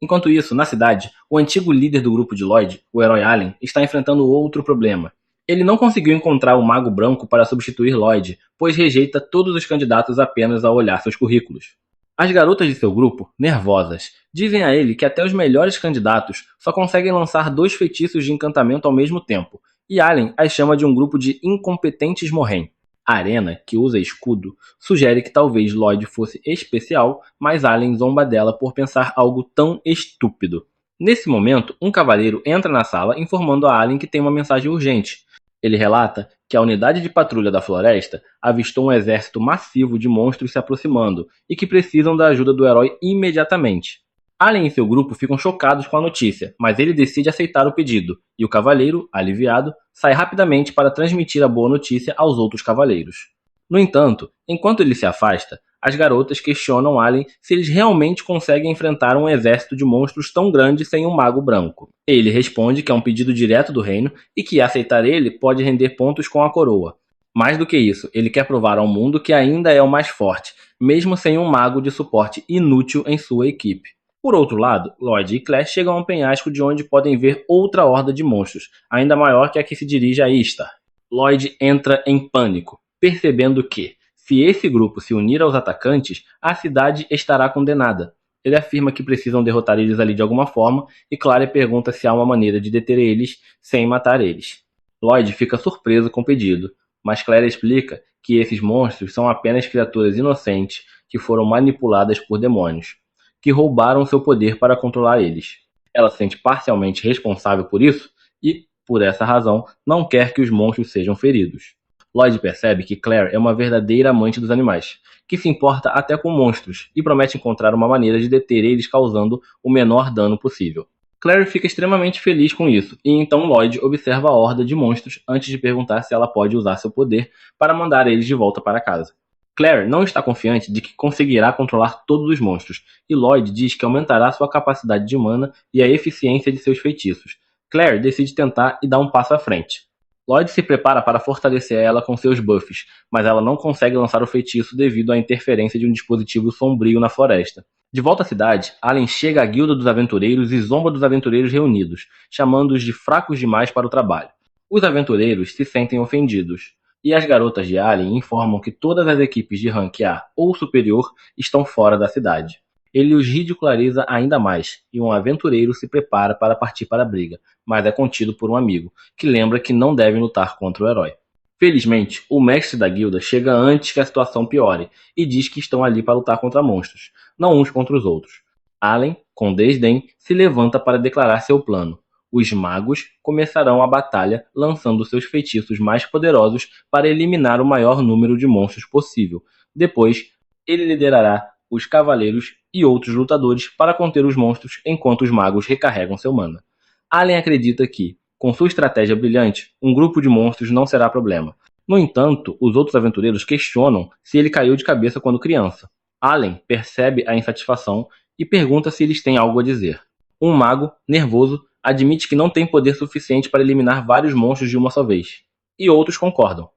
Enquanto isso, na cidade, o antigo líder do grupo de Lloyd, o herói Allen, está enfrentando outro problema. Ele não conseguiu encontrar o Mago Branco para substituir Lloyd, pois rejeita todos os candidatos apenas ao olhar seus currículos. As garotas de seu grupo, nervosas, dizem a ele que até os melhores candidatos só conseguem lançar 2 feitiços de encantamento ao mesmo tempo, e Allen as chama de um grupo de incompetentes morrem. A Arena, que usa escudo, sugere que talvez Lloyd fosse especial, mas Allen zomba dela por pensar algo tão estúpido. Nesse momento, um cavaleiro entra na sala informando a Allen que tem uma mensagem urgente. Ele relata que a unidade de patrulha da floresta avistou um exército massivo de monstros se aproximando e que precisam da ajuda do herói imediatamente. Allen e seu grupo ficam chocados com a notícia, mas ele decide aceitar o pedido, e o cavaleiro, aliviado, sai rapidamente para transmitir a boa notícia aos outros cavaleiros. No entanto, enquanto ele se afasta, as garotas questionam Allen se eles realmente conseguem enfrentar um exército de monstros tão grande sem um mago branco. Ele responde que é um pedido direto do reino e que aceitar ele pode render pontos com a coroa. Mais do que isso, ele quer provar ao mundo que ainda é o mais forte, mesmo sem um mago de suporte inútil em sua equipe. Por outro lado, Lloyd e Claire chegam a um penhasco de onde podem ver outra horda de monstros, ainda maior que a que se dirige a Istar. Lloyd entra em pânico, percebendo que, se esse grupo se unir aos atacantes, a cidade estará condenada. Ele afirma que precisam derrotar eles ali de alguma forma, e Claire pergunta se há uma maneira de deter eles sem matar eles. Lloyd fica surpreso com o pedido, mas Claire explica que esses monstros são apenas criaturas inocentes que foram manipuladas por demônios, que roubaram seu poder para controlar eles. Ela se sente parcialmente responsável por isso e, por essa razão, não quer que os monstros sejam feridos. Lloyd percebe que Claire é uma verdadeira amante dos animais, que se importa até com monstros e promete encontrar uma maneira de deter eles causando o menor dano possível. Claire fica extremamente feliz com isso, e então Lloyd observa a horda de monstros antes de perguntar se ela pode usar seu poder para mandar eles de volta para casa. Claire não está confiante de que conseguirá controlar todos os monstros, e Lloyd diz que aumentará sua capacidade de mana e a eficiência de seus feitiços. Claire decide tentar e dá um passo à frente. Lloyd se prepara para fortalecer ela com seus buffs, mas ela não consegue lançar o feitiço devido à interferência de um dispositivo sombrio na floresta. De volta à cidade, Allen chega à guilda dos aventureiros e zomba dos aventureiros reunidos, chamando-os de fracos demais para o trabalho. Os aventureiros se sentem ofendidos, e as garotas de Alien informam que todas as equipes de rank A ou superior estão fora da cidade. Ele os ridiculariza ainda mais, e um aventureiro se prepara para partir para a briga, mas é contido por um amigo, que lembra que não devem lutar contra o herói. Felizmente, o mestre da guilda chega antes que a situação piore e diz que estão ali para lutar contra monstros, não uns contra os outros. Allen, com desdém, se levanta para declarar seu plano. Os magos começarão a batalha lançando seus feitiços mais poderosos para eliminar o maior número de monstros possível. Depois, ele liderará os cavaleiros e outros lutadores para conter os monstros enquanto os magos recarregam seu mana. Allen acredita que, com sua estratégia brilhante, um grupo de monstros não será problema. No entanto, os outros aventureiros questionam se ele caiu de cabeça quando criança. Allen percebe a insatisfação e pergunta se eles têm algo a dizer. Um mago, nervoso, admite que não tem poder suficiente para eliminar vários monstros de uma só vez. E outros concordam,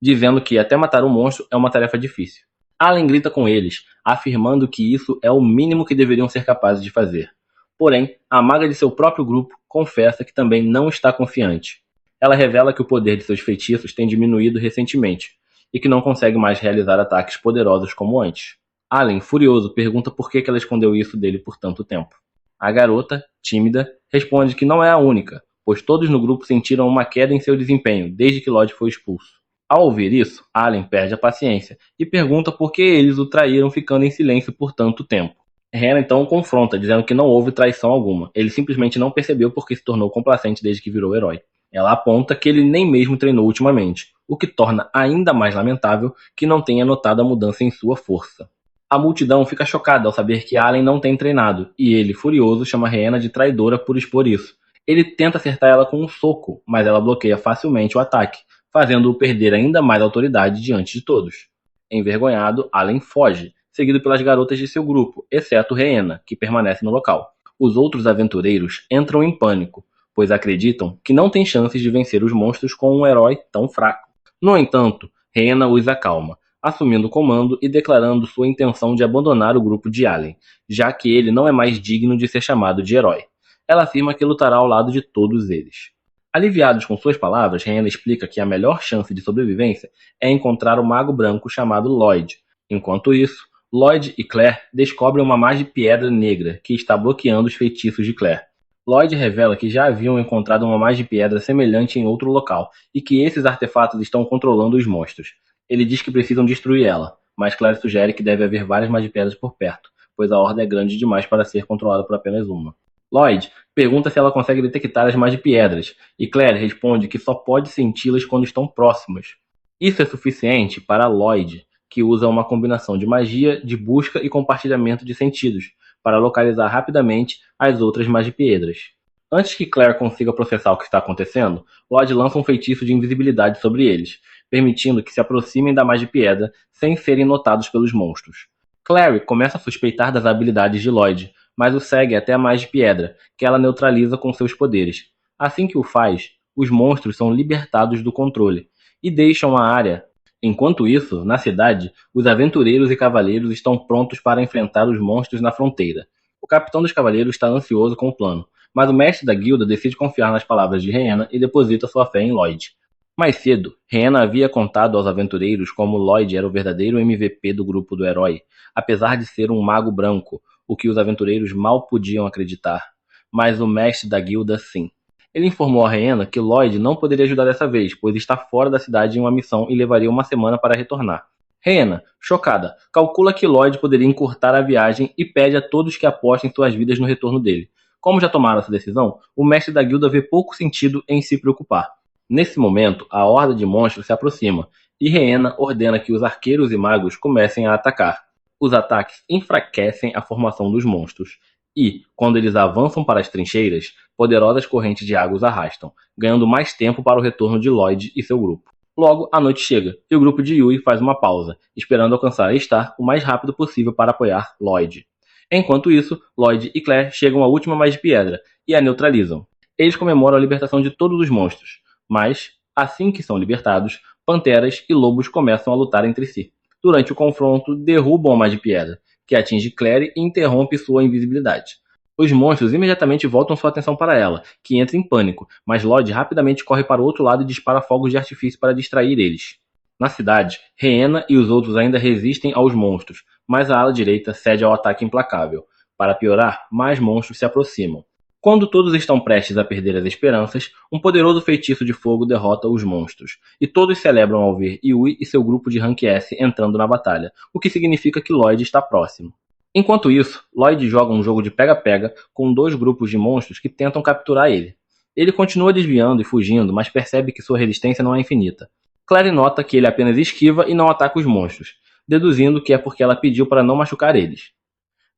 dizendo que até matar um monstro é uma tarefa difícil. Allen grita com eles, afirmando que isso é o mínimo que deveriam ser capazes de fazer. Porém, a maga de seu próprio grupo confessa que também não está confiante. Ela revela que o poder de seus feitiços tem diminuído recentemente, e que não consegue mais realizar ataques poderosos como antes. Allen, furioso, pergunta por que ela escondeu isso dele por tanto tempo. A garota, tímida, responde que não é a única, pois todos no grupo sentiram uma queda em seu desempenho desde que Lloyd foi expulso. Ao ouvir isso, Allen perde a paciência e pergunta por que eles o traíram ficando em silêncio por tanto tempo. Hannah então o confronta, dizendo que não houve traição alguma. Ele simplesmente não percebeu porque se tornou complacente desde que virou herói. Ela aponta que ele nem mesmo treinou ultimamente, o que torna ainda mais lamentável que não tenha notado a mudança em sua força. A multidão fica chocada ao saber que Allen não tem treinado, e ele, furioso, chama Rhaena de traidora por expor isso. Ele tenta acertar ela com um soco, mas ela bloqueia facilmente o ataque, fazendo-o perder ainda mais autoridade diante de todos. Envergonhado, Allen foge, seguido pelas garotas de seu grupo, exceto Rhaena, que permanece no local. Os outros aventureiros entram em pânico, pois acreditam que não tem chances de vencer os monstros com um herói tão fraco. No entanto, Rhaena os acalma, assumindo o comando e declarando sua intenção de abandonar o grupo de Allen, já que ele não é mais digno de ser chamado de herói. Ela afirma que lutará ao lado de todos eles. Aliviados com suas palavras, Rhaena explica que a melhor chance de sobrevivência é encontrar o mago branco chamado Lloyd. Enquanto isso, Lloyd e Claire descobrem uma Magipedra negra que está bloqueando os feitiços de Claire. Lloyd revela que já haviam encontrado uma Magipedra semelhante em outro local e que esses artefatos estão controlando os monstros. Ele diz que precisam destruir ela, mas Claire sugere que deve haver várias Magipedras por perto, pois a horda é grande demais para ser controlada por apenas uma. Lloyd pergunta se ela consegue detectar as Magipedras, e Claire responde que só pode senti-las quando estão próximas. Isso é suficiente para Lloyd, que usa uma combinação de magia, de busca e compartilhamento de sentidos, para localizar rapidamente as outras Magipedras. Antes que Claire consiga processar o que está acontecendo, Lloyd lança um feitiço de invisibilidade sobre eles, permitindo que se aproximem da Magipedra sem serem notados pelos monstros. Clary começa a suspeitar das habilidades de Lloyd, mas o segue até a Magipedra, que ela neutraliza com seus poderes. Assim que o faz, os monstros são libertados do controle e deixam a área. Enquanto isso, na cidade, os aventureiros e cavaleiros estão prontos para enfrentar os monstros na fronteira. O capitão dos cavaleiros está ansioso com o plano, mas o mestre da guilda decide confiar nas palavras de Rhaena e deposita sua fé em Lloyd. Mais cedo, Rhaena havia contado aos aventureiros como Lloyd era o verdadeiro MVP do grupo do herói, apesar de ser um mago branco, o que os aventureiros mal podiam acreditar. Mas o mestre da guilda sim. Ele informou a Rhaena que Lloyd não poderia ajudar dessa vez, pois está fora da cidade em uma missão e levaria uma semana para retornar. Rhaena, chocada, calcula que Lloyd poderia encurtar a viagem e pede a todos que apostem suas vidas no retorno dele. Como já tomaram essa decisão, o mestre da guilda vê pouco sentido em se preocupar. Nesse momento, a horda de monstros se aproxima, e Rhaena ordena que os arqueiros e magos comecem a atacar. Os ataques enfraquecem a formação dos monstros, e, quando eles avançam para as trincheiras, poderosas correntes de água os arrastam, ganhando mais tempo para o retorno de Lloyd e seu grupo. Logo, a noite chega, e o grupo de Yui faz uma pausa, esperando alcançar a Star o mais rápido possível para apoiar Lloyd. Enquanto isso, Lloyd e Claire chegam à última Magipedra e a neutralizam. Eles comemoram a libertação de todos os monstros, mas, assim que são libertados, panteras e lobos começam a lutar entre si. Durante o confronto, derrubam a Magipedra, que atinge Claire e interrompe sua invisibilidade. Os monstros imediatamente voltam sua atenção para ela, que entra em pânico, mas Lloyd rapidamente corre para o outro lado e dispara fogos de artifício para distrair eles. Na cidade, Rhianna e os outros ainda resistem aos monstros, mas a ala direita cede ao ataque implacável. Para piorar, mais monstros se aproximam. Quando todos estão prestes a perder as esperanças, um poderoso feitiço de fogo derrota os monstros, e todos celebram ao ver Yui e seu grupo de Rank S entrando na batalha, o que significa que Lloyd está próximo. Enquanto isso, Lloyd joga um jogo de pega-pega com dois grupos de monstros que tentam capturar ele. Ele continua desviando e fugindo, mas percebe que sua resistência não é infinita. Claire nota que ele apenas esquiva e não ataca os monstros, deduzindo que é porque ela pediu para não machucar eles.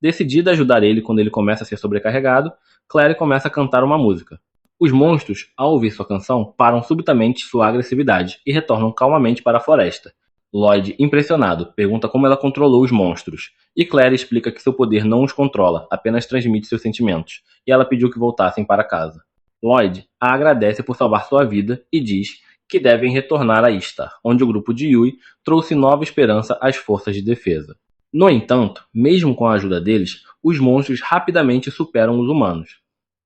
Decidida a ajudar ele quando ele começa a ser sobrecarregado, Claire começa a cantar uma música. Os monstros, ao ouvir sua canção, param subitamente sua agressividade e retornam calmamente para a floresta. Lloyd, impressionado, pergunta como ela controlou os monstros, e Claire explica que seu poder não os controla, apenas transmite seus sentimentos, e ela pediu que voltassem para casa. Lloyd a agradece por salvar sua vida e diz que devem retornar a Istar, onde o grupo de Yui trouxe nova esperança às forças de defesa. No entanto, mesmo com a ajuda deles, os monstros rapidamente superam os humanos.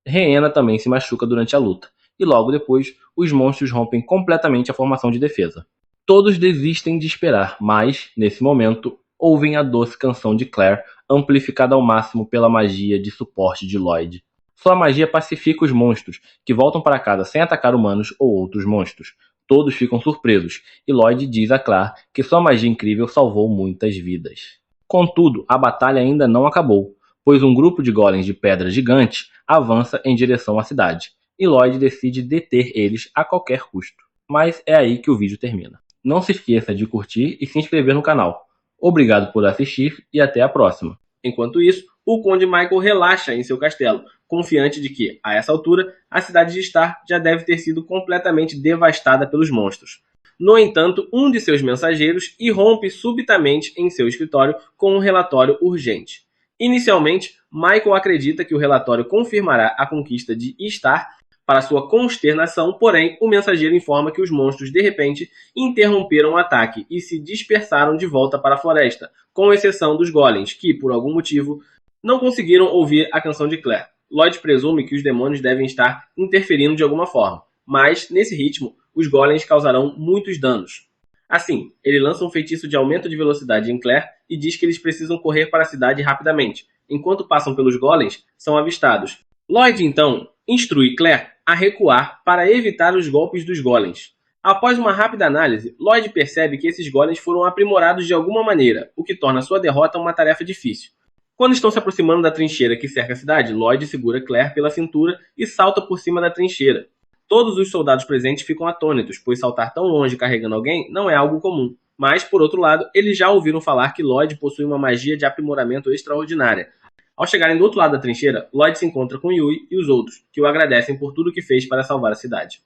Rhianna também se machuca durante a luta, e logo depois, os monstros rompem completamente a formação de defesa. Todos desistem de esperar, mas, nesse momento, ouvem a doce canção de Claire, amplificada ao máximo pela magia de suporte de Lloyd. Sua magia pacifica os monstros, que voltam para casa sem atacar humanos ou outros monstros. Todos ficam surpresos, e Lloyd diz a Claire que sua magia incrível salvou muitas vidas. Contudo, a batalha ainda não acabou, pois um grupo de golems de pedra gigante avança em direção à cidade, e Lloyd decide deter eles a qualquer custo. Mas é aí que o vídeo termina. Não se esqueça de curtir e se inscrever no canal. Obrigado por assistir e até a próxima. Enquanto isso, o Conde Michael relaxa em seu castelo, confiante de que, a essa altura, a cidade de Istar já deve ter sido completamente devastada pelos monstros. No entanto, um de seus mensageiros irrompe subitamente em seu escritório com um relatório urgente. Inicialmente, Michael acredita que o relatório confirmará a conquista de Istar. Para sua consternação, porém, o mensageiro informa que os monstros, de repente, interromperam o ataque e se dispersaram de volta para a floresta, com exceção dos golems, que, por algum motivo, não conseguiram ouvir a canção de Claire. Lloyd presume que os demônios devem estar interferindo de alguma forma, mas, nesse ritmo, os golems causarão muitos danos. Assim, ele lança um feitiço de aumento de velocidade em Claire e diz que eles precisam correr para a cidade rapidamente. Enquanto passam pelos golems, são avistados. Lloyd, então, instrui Claire a recuar para evitar os golpes dos golems. Após uma rápida análise, Lloyd percebe que esses golems foram aprimorados de alguma maneira, o que torna sua derrota uma tarefa difícil. Quando estão se aproximando da trincheira que cerca a cidade, Lloyd segura Claire pela cintura e salta por cima da trincheira. Todos os soldados presentes ficam atônitos, pois saltar tão longe carregando alguém não é algo comum. Mas, por outro lado, eles já ouviram falar que Lloyd possui uma magia de aprimoramento extraordinária. Ao chegarem do outro lado da trincheira, Lloyd se encontra com Yui e os outros, que o agradecem por tudo que fez para salvar a cidade.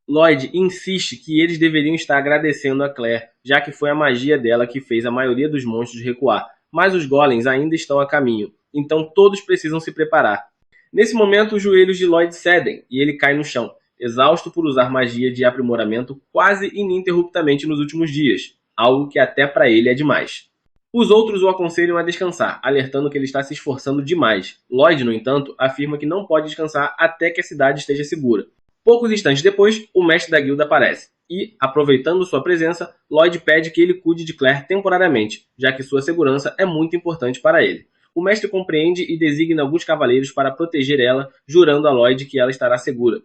Lloyd insiste que eles deveriam estar agradecendo a Claire, já que foi a magia dela que fez a maioria dos monstros recuar, mas os golems ainda estão a caminho, então todos precisam se preparar. Nesse momento, os joelhos de Lloyd cedem e ele cai no chão, exausto por usar magia de aprimoramento quase ininterruptamente nos últimos dias, algo que até para ele é demais. Os outros o aconselham a descansar, alertando que ele está se esforçando demais. Lloyd, no entanto, afirma que não pode descansar até que a cidade esteja segura. Poucos instantes depois, o mestre da guilda aparece, e, aproveitando sua presença, Lloyd pede que ele cuide de Claire temporariamente, já que sua segurança é muito importante para ele. O mestre compreende e designa alguns cavaleiros para proteger ela, jurando a Lloyd que ela estará segura.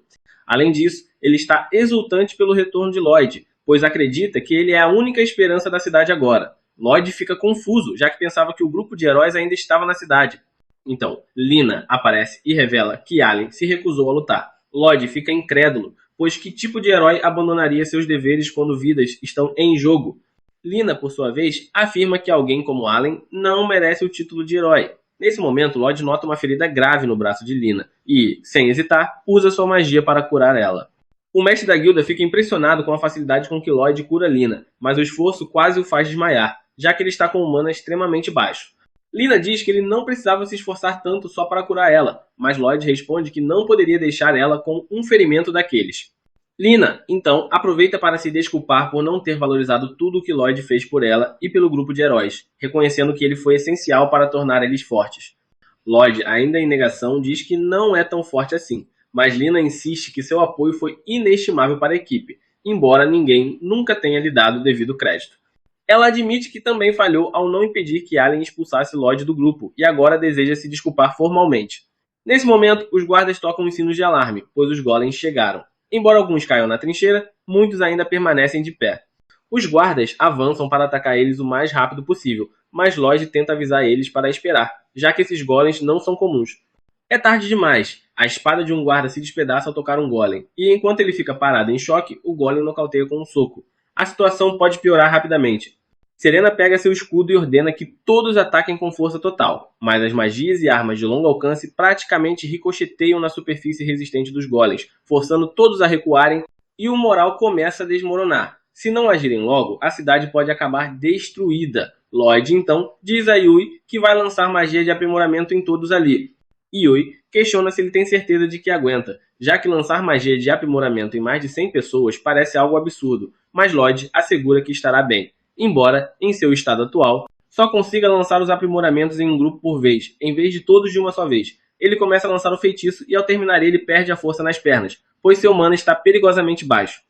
Além disso, ele está exultante pelo retorno de Lloyd, pois acredita que ele é a única esperança da cidade agora. Lloyd fica confuso, já que pensava que o grupo de heróis ainda estava na cidade. Então, Lina aparece e revela que Allen se recusou a lutar. Lloyd fica incrédulo, pois que tipo de herói abandonaria seus deveres quando vidas estão em jogo? Lina, por sua vez, afirma que alguém como Allen não merece o título de herói. Nesse momento, Lloyd nota uma ferida grave no braço de Lina e, sem hesitar, usa sua magia para curar ela. O mestre da guilda fica impressionado com a facilidade com que Lloyd cura Lina, mas o esforço quase o faz desmaiar, já que ele está com um mana extremamente baixo. Lina diz que ele não precisava se esforçar tanto só para curar ela, mas Lloyd responde que não poderia deixar ela com um ferimento daqueles. Lina, então, aproveita para se desculpar por não ter valorizado tudo o que Lloyd fez por ela e pelo grupo de heróis, reconhecendo que ele foi essencial para tornar eles fortes. Lloyd, ainda em negação, diz que não é tão forte assim, mas Lina insiste que seu apoio foi inestimável para a equipe, embora ninguém nunca tenha lhe dado o devido crédito. Ela admite que também falhou ao não impedir que Allen expulsasse Lloyd do grupo e agora deseja se desculpar formalmente. Nesse momento, os guardas tocam os sinos de alarme, pois os golems chegaram. Embora alguns caiam na trincheira, muitos ainda permanecem de pé. Os guardas avançam para atacar eles o mais rápido possível, mas Lloyd tenta avisar eles para esperar, já que esses golems não são comuns. É tarde demais. A espada de um guarda se despedaça ao tocar um golem, e enquanto ele fica parado em choque, o golem nocauteia com um soco. A situação pode piorar rapidamente. Serena pega seu escudo e ordena que todos ataquem com força total, mas as magias e armas de longo alcance praticamente ricocheteiam na superfície resistente dos golems, forçando todos a recuarem e o moral começa a desmoronar. Se não agirem logo, a cidade pode acabar destruída. Lloyd, então, diz a Yui que vai lançar magia de aprimoramento em todos ali. Yui questiona se ele tem certeza de que aguenta, já que lançar magia de aprimoramento em mais de 100 pessoas parece algo absurdo, mas Lloyd assegura que estará bem, embora, em seu estado atual, só consiga lançar os aprimoramentos em um grupo por vez, em vez de todos de uma só vez. Ele começa a lançar o feitiço e ao terminar ele perde a força nas pernas, pois seu mana está perigosamente baixo.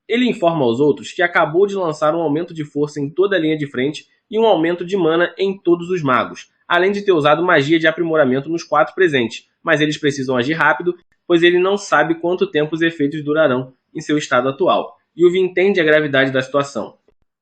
Ele informa aos outros que acabou de lançar um aumento de força em toda a linha de frente e um aumento de mana em todos os magos, além de ter usado magia de aprimoramento nos 4 presentes, mas eles precisam agir rápido, pois ele não sabe quanto tempo os efeitos durarão em seu estado atual. Yuvi entende a gravidade da situação.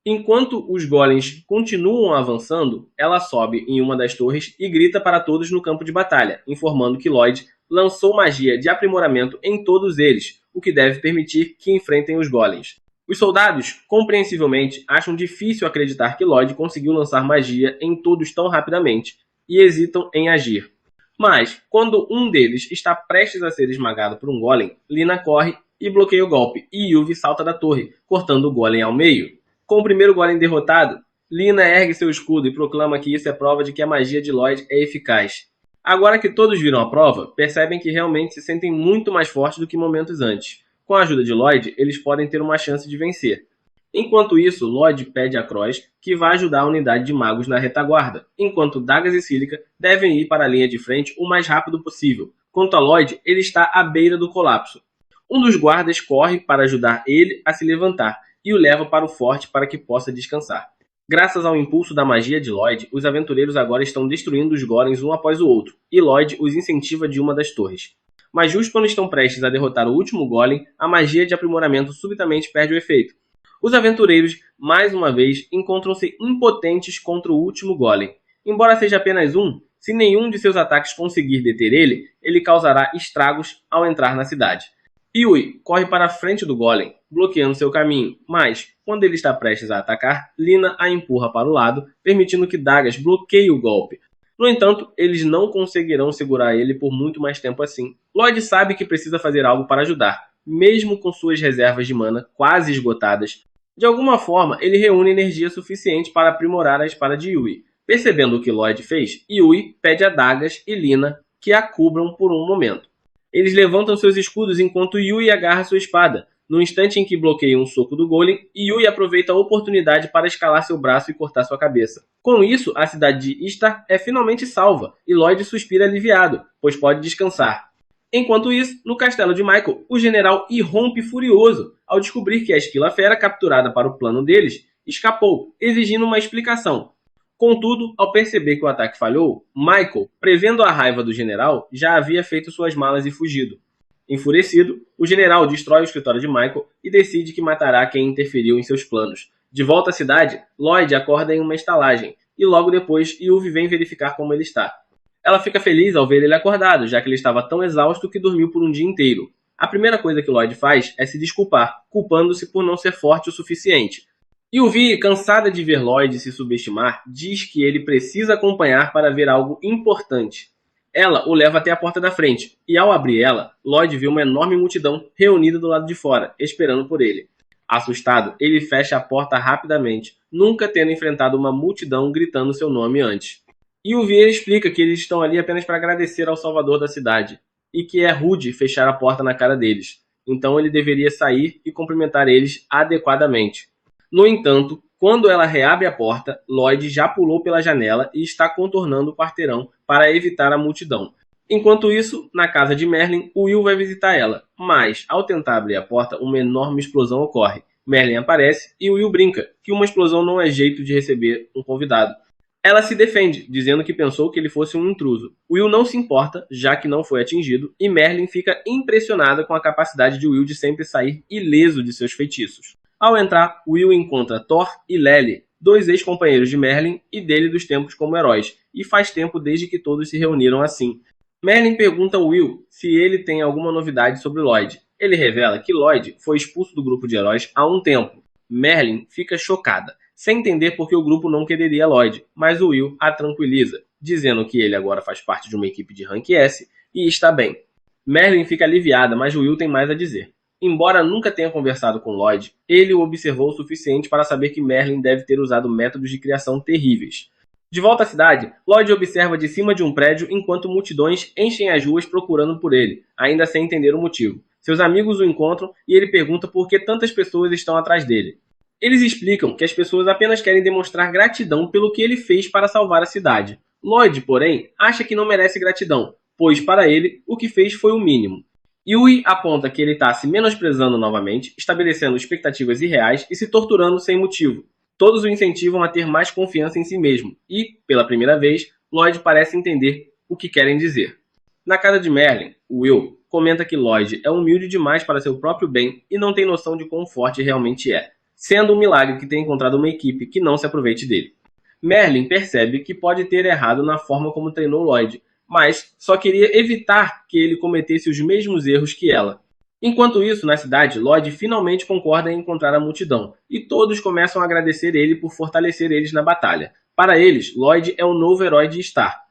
Enquanto os golems continuam avançando, ela sobe em uma das torres e grita para todos no campo de batalha, informando que Lloyd lançou magia de aprimoramento em todos eles, o que deve permitir que enfrentem os golems. Os soldados, compreensivelmente, acham difícil acreditar que Lloyd conseguiu lançar magia em todos tão rapidamente e hesitam em agir. Mas, quando um deles está prestes a ser esmagado por um golem, Lina corre e bloqueia o golpe, e Yuvi salta da torre, cortando o golem ao meio. Com o primeiro golem derrotado, Lina ergue seu escudo e proclama que isso é prova de que a magia de Lloyd é eficaz. Agora que todos viram a prova, percebem que realmente se sentem muito mais fortes do que momentos antes. Com a ajuda de Lloyd, eles podem ter uma chance de vencer. Enquanto isso, Lloyd pede a Cross que vá ajudar a unidade de magos na retaguarda, enquanto Dagas e Silica devem ir para a linha de frente o mais rápido possível. Quanto a Lloyd, ele está à beira do colapso. Um dos guardas corre para ajudar ele a se levantar e o leva para o forte para que possa descansar. Graças ao impulso da magia de Lloyd, os aventureiros agora estão destruindo os golems um após o outro, e Lloyd os incentiva de uma das torres. Mas justo quando estão prestes a derrotar o último golem, a magia de aprimoramento subitamente perde o efeito. Os aventureiros, mais uma vez, encontram-se impotentes contra o último golem. Embora seja apenas um, se nenhum de seus ataques conseguir deter ele, ele causará estragos ao entrar na cidade. Yui corre para a frente do golem, bloqueando seu caminho, mas, quando ele está prestes a atacar, Lina a empurra para o lado, permitindo que Dagas bloqueie o golpe. No entanto, eles não conseguirão segurar ele por muito mais tempo assim. Lloyd sabe que precisa fazer algo para ajudar, mesmo com suas reservas de mana quase esgotadas. De alguma forma, ele reúne energia suficiente para aprimorar a espada de Yui. Percebendo o que Lloyd fez, Yui pede a Dagas e Lina que a cubram por um momento. Eles levantam seus escudos enquanto Yui agarra sua espada. No instante em que bloqueia um soco do golem, Yui aproveita a oportunidade para escalar seu braço e cortar sua cabeça. Com isso, a cidade de Istar é finalmente salva, e Lloyd suspira aliviado, pois pode descansar. Enquanto isso, no castelo de Michael, o general irrompe furioso ao descobrir que a esquila fera capturada para o plano deles escapou, exigindo uma explicação. Contudo, ao perceber que o ataque falhou, Michael, prevendo a raiva do general, já havia feito suas malas e fugido. Enfurecido, o general destrói o escritório de Michael e decide que matará quem interferiu em seus planos. De volta à cidade, Lloyd acorda em uma estalagem, e logo depois Yuvi vem verificar como ele está. Ela fica feliz ao ver ele acordado, já que ele estava tão exausto que dormiu por um dia inteiro. A primeira coisa que Lloyd faz é se desculpar, culpando-se por não ser forte o suficiente. Yuvi, cansada de ver Lloyd se subestimar, diz que ele precisa acompanhar para ver algo importante. Ela o leva até a porta da frente, e ao abrir ela, Lloyd vê uma enorme multidão reunida do lado de fora, esperando por ele. Assustado, ele fecha a porta rapidamente, nunca tendo enfrentado uma multidão gritando seu nome antes. Yuvi explica que eles estão ali apenas para agradecer ao salvador da cidade, e que é rude fechar a porta na cara deles, então ele deveria sair e cumprimentar eles adequadamente. No entanto, Quando ela reabre a porta, Lloyd já pulou pela janela e está contornando o quarteirão para evitar a multidão. Enquanto isso, na casa de Merlin, Will vai visitar ela, mas, ao tentar abrir a porta, uma enorme explosão ocorre. Merlin aparece e Will brinca que uma explosão não é jeito de receber um convidado. Ela se defende, dizendo que pensou que ele fosse um intruso. Will não se importa, já que não foi atingido, e Merlin fica impressionada com a capacidade de Will de sempre sair ileso de seus feitiços. Ao entrar, Will encontra Thor e Lely, dois ex-companheiros de Merlin e dele dos tempos como heróis, e faz tempo desde que todos se reuniram assim. Merlin pergunta a Will se ele tem alguma novidade sobre Lloyd. Ele revela que Lloyd foi expulso do grupo de heróis há um tempo. Merlin fica chocada, sem entender por que o grupo não quereria Lloyd, mas o Will a tranquiliza, dizendo que ele agora faz parte de uma equipe de Rank S e está bem. Merlin fica aliviada, mas Will tem mais a dizer. Embora nunca tenha conversado com Lloyd, ele o observou o suficiente para saber que Merlin deve ter usado métodos de criação terríveis. De volta à cidade, Lloyd observa de cima de um prédio enquanto multidões enchem as ruas procurando por ele, ainda sem entender o motivo. Seus amigos o encontram e ele pergunta por que tantas pessoas estão atrás dele. Eles explicam que as pessoas apenas querem demonstrar gratidão pelo que ele fez para salvar a cidade. Lloyd, porém, acha que não merece gratidão, pois para ele o que fez foi o mínimo. Yui aponta que ele está se menosprezando novamente, estabelecendo expectativas irreais e se torturando sem motivo. Todos o incentivam a ter mais confiança em si mesmo e, pela primeira vez, Lloyd parece entender o que querem dizer. Na casa de Merlin, Will comenta que Lloyd é humilde demais para seu próprio bem e não tem noção de quão forte realmente é, sendo um milagre que tenha encontrado uma equipe que não se aproveite dele. Merlin percebe que pode ter errado na forma como treinou Lloyd, mas só queria evitar que ele cometesse os mesmos erros que ela. Enquanto isso, na cidade, Lloyd finalmente concorda em encontrar a multidão, e todos começam a agradecer ele por fortalecer eles na batalha. Para eles, Lloyd é o novo herói de Star.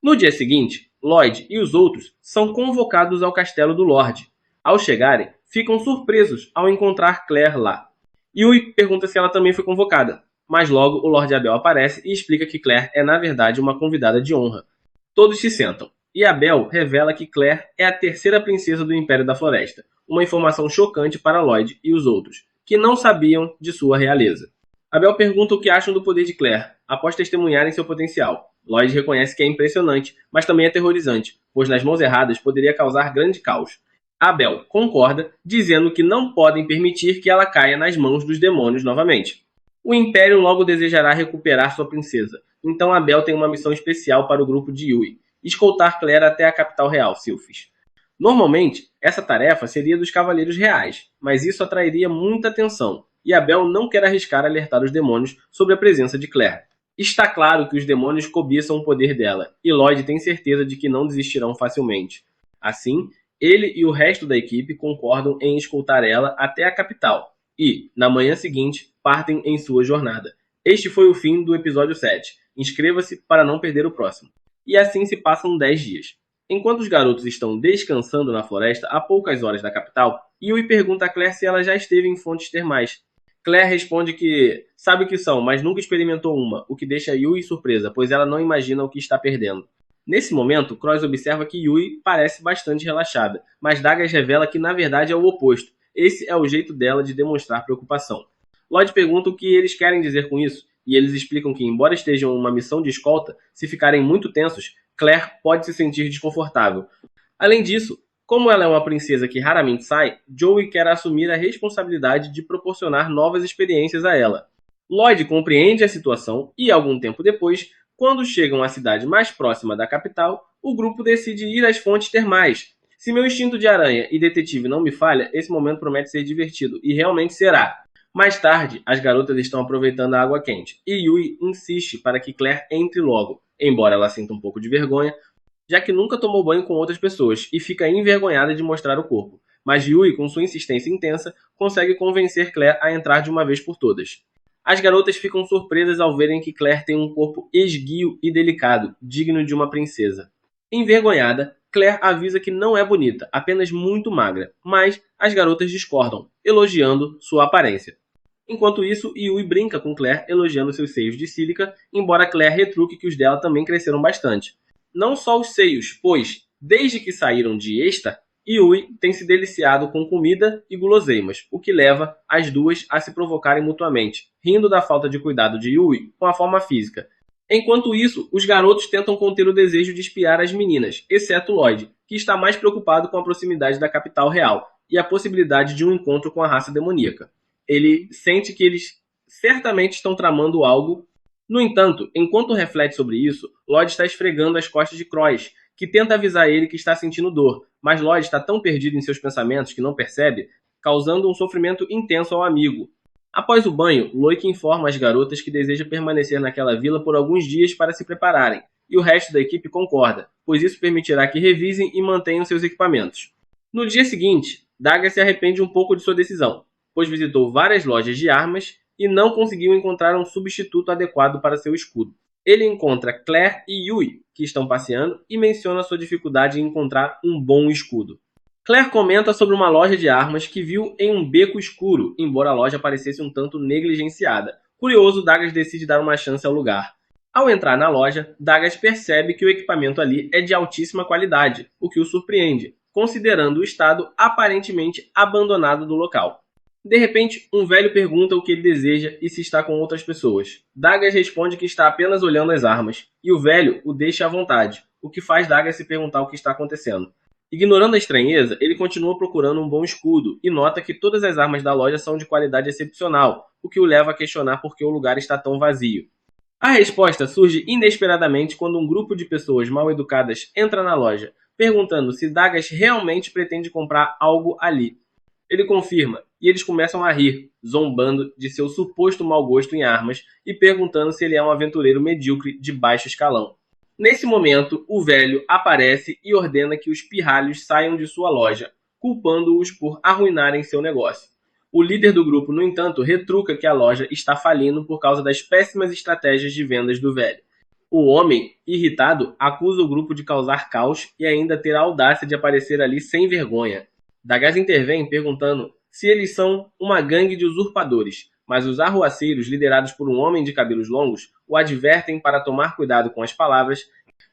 No dia seguinte, Lloyd e os outros são convocados ao castelo do Lorde. Ao chegarem, ficam surpresos ao encontrar Claire lá. Yui pergunta se ela também foi convocada, mas logo o Lorde Abel aparece e explica que Claire é na verdade uma convidada de honra. Todos se sentam, e Abel revela que Claire é a terceira princesa do Império da Floresta, uma informação chocante para Lloyd e os outros, que não sabiam de sua realeza. Abel pergunta o que acham do poder de Claire, após testemunharem seu potencial. Lloyd reconhece que é impressionante, mas também aterrorizante, pois nas mãos erradas poderia causar grande caos. Abel concorda, dizendo que não podem permitir que ela caia nas mãos dos demônios novamente. O Império logo desejará recuperar sua princesa, então Abel tem uma missão especial para o grupo de Yui, escoltar Claire até a capital real, Silphys. Normalmente, essa tarefa seria dos Cavaleiros Reais, mas isso atrairia muita atenção, e Abel não quer arriscar alertar os demônios sobre a presença de Claire. Está claro que os demônios cobiçam o poder dela, e Lloyd tem certeza de que não desistirão facilmente. Assim, ele e o resto da equipe concordam em escoltar ela até a capital, e, na manhã seguinte, partem em sua jornada. Este foi o fim do episódio 7. Inscreva-se para não perder o próximo. E assim se passam 10 dias. Enquanto os garotos estão descansando na floresta a poucas horas da capital, Yui pergunta a Claire se ela já esteve em fontes termais. Claire responde que sabe o que são, mas nunca experimentou uma, o que deixa Yui surpresa, pois ela não imagina o que está perdendo. Nesse momento, Cross observa que Yui parece bastante relaxada, mas Dagas revela que na verdade é o oposto. Esse é o jeito dela de demonstrar preocupação. Lloyd pergunta o que eles querem dizer com isso, e eles explicam que, embora estejam em uma missão de escolta, se ficarem muito tensos, Claire pode se sentir desconfortável. Além disso, como ela é uma princesa que raramente sai, Joey quer assumir a responsabilidade de proporcionar novas experiências a ela. Lloyd compreende a situação e, algum tempo depois, quando chegam à cidade mais próxima da capital, o grupo decide ir às fontes termais. Se meu instinto de aranha e detetive não me falha, esse momento promete ser divertido, e realmente será. Mais tarde, as garotas estão aproveitando a água quente, e Yui insiste para que Claire entre logo, embora ela sinta um pouco de vergonha, já que nunca tomou banho com outras pessoas e fica envergonhada de mostrar o corpo. Mas Yui, com sua insistência intensa, consegue convencer Claire a entrar de uma vez por todas. As garotas ficam surpresas ao verem que Claire tem um corpo esguio e delicado, digno de uma princesa. Envergonhada, Claire avisa que não é bonita, apenas muito magra, mas as garotas discordam, elogiando sua aparência. Enquanto isso, Yui brinca com Claire elogiando seus seios de sílica, embora Claire retruque que os dela também cresceram bastante. Não só os seios, pois, desde que saíram de Esta, Yui tem se deliciado com comida e guloseimas, o que leva as duas a se provocarem mutuamente, rindo da falta de cuidado de Yui com a forma física. Enquanto isso, os garotos tentam conter o desejo de espiar as meninas, exceto Lloyd, que está mais preocupado com a proximidade da capital real e a possibilidade de um encontro com a raça demoníaca. Ele sente que eles certamente estão tramando algo. No entanto, enquanto reflete sobre isso, Lloyd está esfregando as costas de Croix, que tenta avisar ele que está sentindo dor, mas Lloyd está tão perdido em seus pensamentos que não percebe, causando um sofrimento intenso ao amigo. Após o banho, Loic informa as garotas que deseja permanecer naquela vila por alguns dias para se prepararem, e o resto da equipe concorda, pois isso permitirá que revisem e mantenham seus equipamentos. No dia seguinte, Daga se arrepende um pouco de sua decisão, pois visitou várias lojas de armas e não conseguiu encontrar um substituto adequado para seu escudo. Ele encontra Claire e Yui, que estão passeando, e menciona sua dificuldade em encontrar um bom escudo. Claire comenta sobre uma loja de armas que viu em um beco escuro, embora a loja parecesse um tanto negligenciada. Curioso, Dagas decide dar uma chance ao lugar. Ao entrar na loja, Dagas percebe que o equipamento ali é de altíssima qualidade, o que o surpreende, considerando o estado aparentemente abandonado do local. De repente, um velho pergunta o que ele deseja e se está com outras pessoas. Dagas responde que está apenas olhando as armas, e o velho o deixa à vontade, o que faz Dagas se perguntar o que está acontecendo. Ignorando a estranheza, ele continua procurando um bom escudo e nota que todas as armas da loja são de qualidade excepcional, o que o leva a questionar por que o lugar está tão vazio. A resposta surge inesperadamente quando um grupo de pessoas mal educadas entra na loja, perguntando se Dagas realmente pretende comprar algo ali. Ele confirma, e eles começam a rir, zombando de seu suposto mau gosto em armas e perguntando se ele é um aventureiro medíocre de baixo escalão. Nesse momento, o velho aparece e ordena que os pirralhos saiam de sua loja, culpando-os por arruinarem seu negócio. O líder do grupo, no entanto, retruca que a loja está falindo por causa das péssimas estratégias de vendas do velho. O homem, irritado, acusa o grupo de causar caos e ainda ter a audácia de aparecer ali sem vergonha. Dagas intervém perguntando se eles são uma gangue de usurpadores, mas os arruaceiros, liderados por um homem de cabelos longos, o advertem para tomar cuidado com as palavras,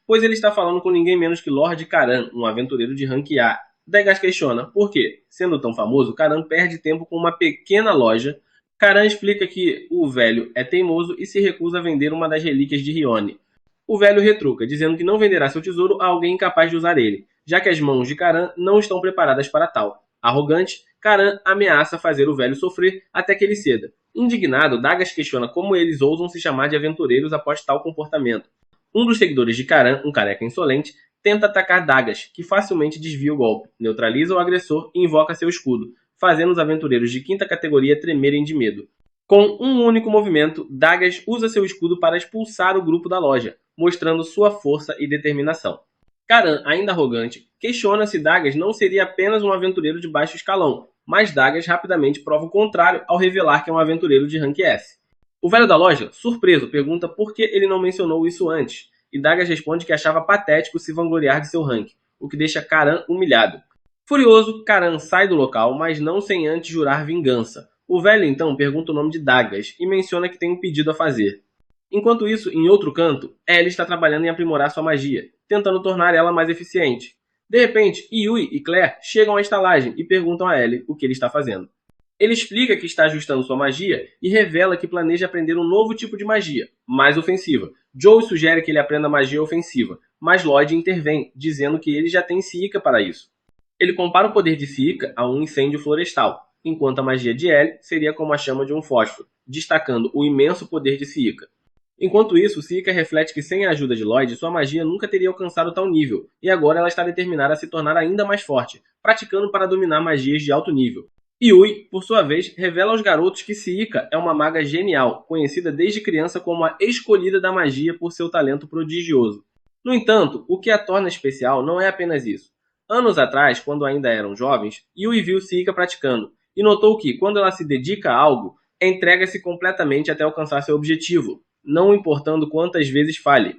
pois ele está falando com ninguém menos que Lord Karan, um aventureiro de rank A. Dagas questiona por que, sendo tão famoso, Karan perde tempo com uma pequena loja. Karan explica que o velho é teimoso e se recusa a vender uma das relíquias de Rione. O velho retruca, dizendo que não venderá seu tesouro a alguém incapaz de usar ele, já que as mãos de Karan não estão preparadas para tal. Arrogante, Karan ameaça fazer o velho sofrer até que ele ceda. Indignado, Dagas questiona como eles ousam se chamar de aventureiros após tal comportamento. Um dos seguidores de Karan, um careca insolente, tenta atacar Dagas, que facilmente desvia o golpe, neutraliza o agressor e invoca seu escudo, fazendo os aventureiros de quinta categoria tremerem de medo. Com um único movimento, Dagas usa seu escudo para expulsar o grupo da loja, mostrando sua força e determinação. Karan, ainda arrogante, questiona se Dagas não seria apenas um aventureiro de baixo escalão, mas Dagas rapidamente prova o contrário ao revelar que é um aventureiro de rank S. O velho da loja, surpreso, pergunta por que ele não mencionou isso antes, e Dagas responde que achava patético se vangloriar de seu rank, o que deixa Karan humilhado. Furioso, Karan sai do local, mas não sem antes jurar vingança. O velho então pergunta o nome de Dagas e menciona que tem um pedido a fazer. Enquanto isso, em outro canto, Ellie está trabalhando em aprimorar sua magia, tentando tornar ela mais eficiente. De repente, Yui e Claire chegam à estalagem e perguntam a Ellie o que ele está fazendo. Ele explica que está ajustando sua magia e revela que planeja aprender um novo tipo de magia, mais ofensiva. Joe sugere que ele aprenda magia ofensiva, mas Lloyd intervém, dizendo que ele já tem Sika para isso. Ele compara o poder de Sika a um incêndio florestal, enquanto a magia de Ellie seria como a chama de um fósforo, destacando o imenso poder de Sika. Enquanto isso, Sika reflete que sem a ajuda de Lloyd, sua magia nunca teria alcançado tal nível, e agora ela está determinada a se tornar ainda mais forte, praticando para dominar magias de alto nível. Yui, por sua vez, revela aos garotos que Sika é uma maga genial, conhecida desde criança como a escolhida da magia por seu talento prodigioso. No entanto, o que a torna especial não é apenas isso. Anos atrás, quando ainda eram jovens, Yui viu Sika praticando, e notou que, quando ela se dedica a algo, entrega-se completamente até alcançar seu objetivo, não importando quantas vezes falhe.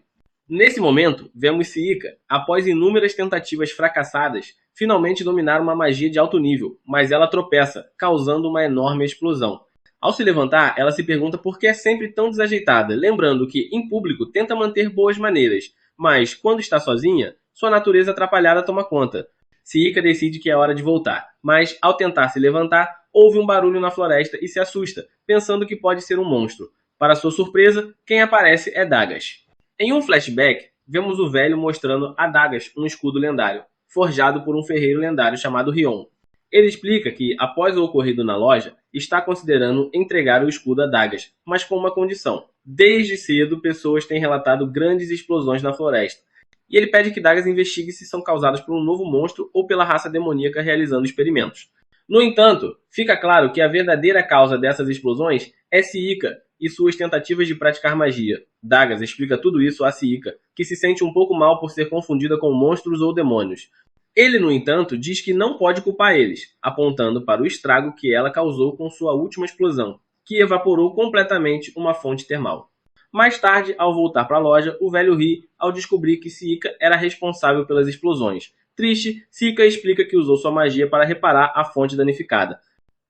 Nesse momento, vemos Sika, após inúmeras tentativas fracassadas, finalmente dominar uma magia de alto nível, mas ela tropeça, causando uma enorme explosão. Ao se levantar, ela se pergunta por que é sempre tão desajeitada, lembrando que, em público, tenta manter boas maneiras, mas, quando está sozinha, sua natureza atrapalhada toma conta. Siika decide que é hora de voltar, mas ao tentar se levantar, ouve um barulho na floresta e se assusta, pensando que pode ser um monstro. Para sua surpresa, quem aparece é Dagas. Em um flashback, vemos o velho mostrando a Dagas um escudo lendário, forjado por um ferreiro lendário chamado Rion. Ele explica que, após o ocorrido na loja, está considerando entregar o escudo a Dagas, mas com uma condição. Desde cedo, pessoas têm relatado grandes explosões na floresta, e ele pede que Dagas investigue se são causadas por um novo monstro ou pela raça demoníaca realizando experimentos. No entanto, fica claro que a verdadeira causa dessas explosões é Siika e suas tentativas de praticar magia. Dagas explica tudo isso a Siika, que se sente um pouco mal por ser confundida com monstros ou demônios. Ele, no entanto, diz que não pode culpar eles, apontando para o estrago que ela causou com sua última explosão, que evaporou completamente uma fonte termal. Mais tarde, ao voltar para a loja, o velho ri ao descobrir que Siika era responsável pelas explosões. Triste, Siika explica que usou sua magia para reparar a fonte danificada.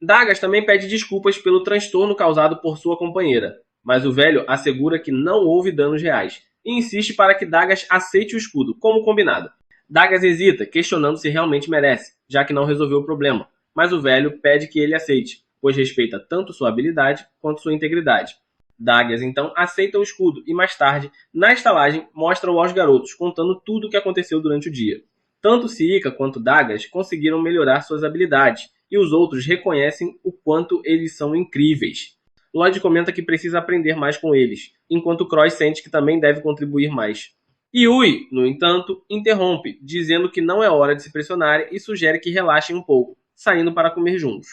Dagas também pede desculpas pelo transtorno causado por sua companheira, mas o velho assegura que não houve danos reais e insiste para que Dagas aceite o escudo, como combinado. Dagas hesita, questionando se realmente merece, já que não resolveu o problema, mas o velho pede que ele aceite, pois respeita tanto sua habilidade quanto sua integridade. Dagas então aceita o escudo e mais tarde, na estalagem, mostra-o aos garotos, contando tudo o que aconteceu durante o dia. Tanto Siika quanto Dagas conseguiram melhorar suas habilidades, e os outros reconhecem o quanto eles são incríveis. Lloyd comenta que precisa aprender mais com eles, enquanto Croy sente que também deve contribuir mais. Yui, no entanto, interrompe, dizendo que não é hora de se pressionarem e sugere que relaxem um pouco, saindo para comer juntos.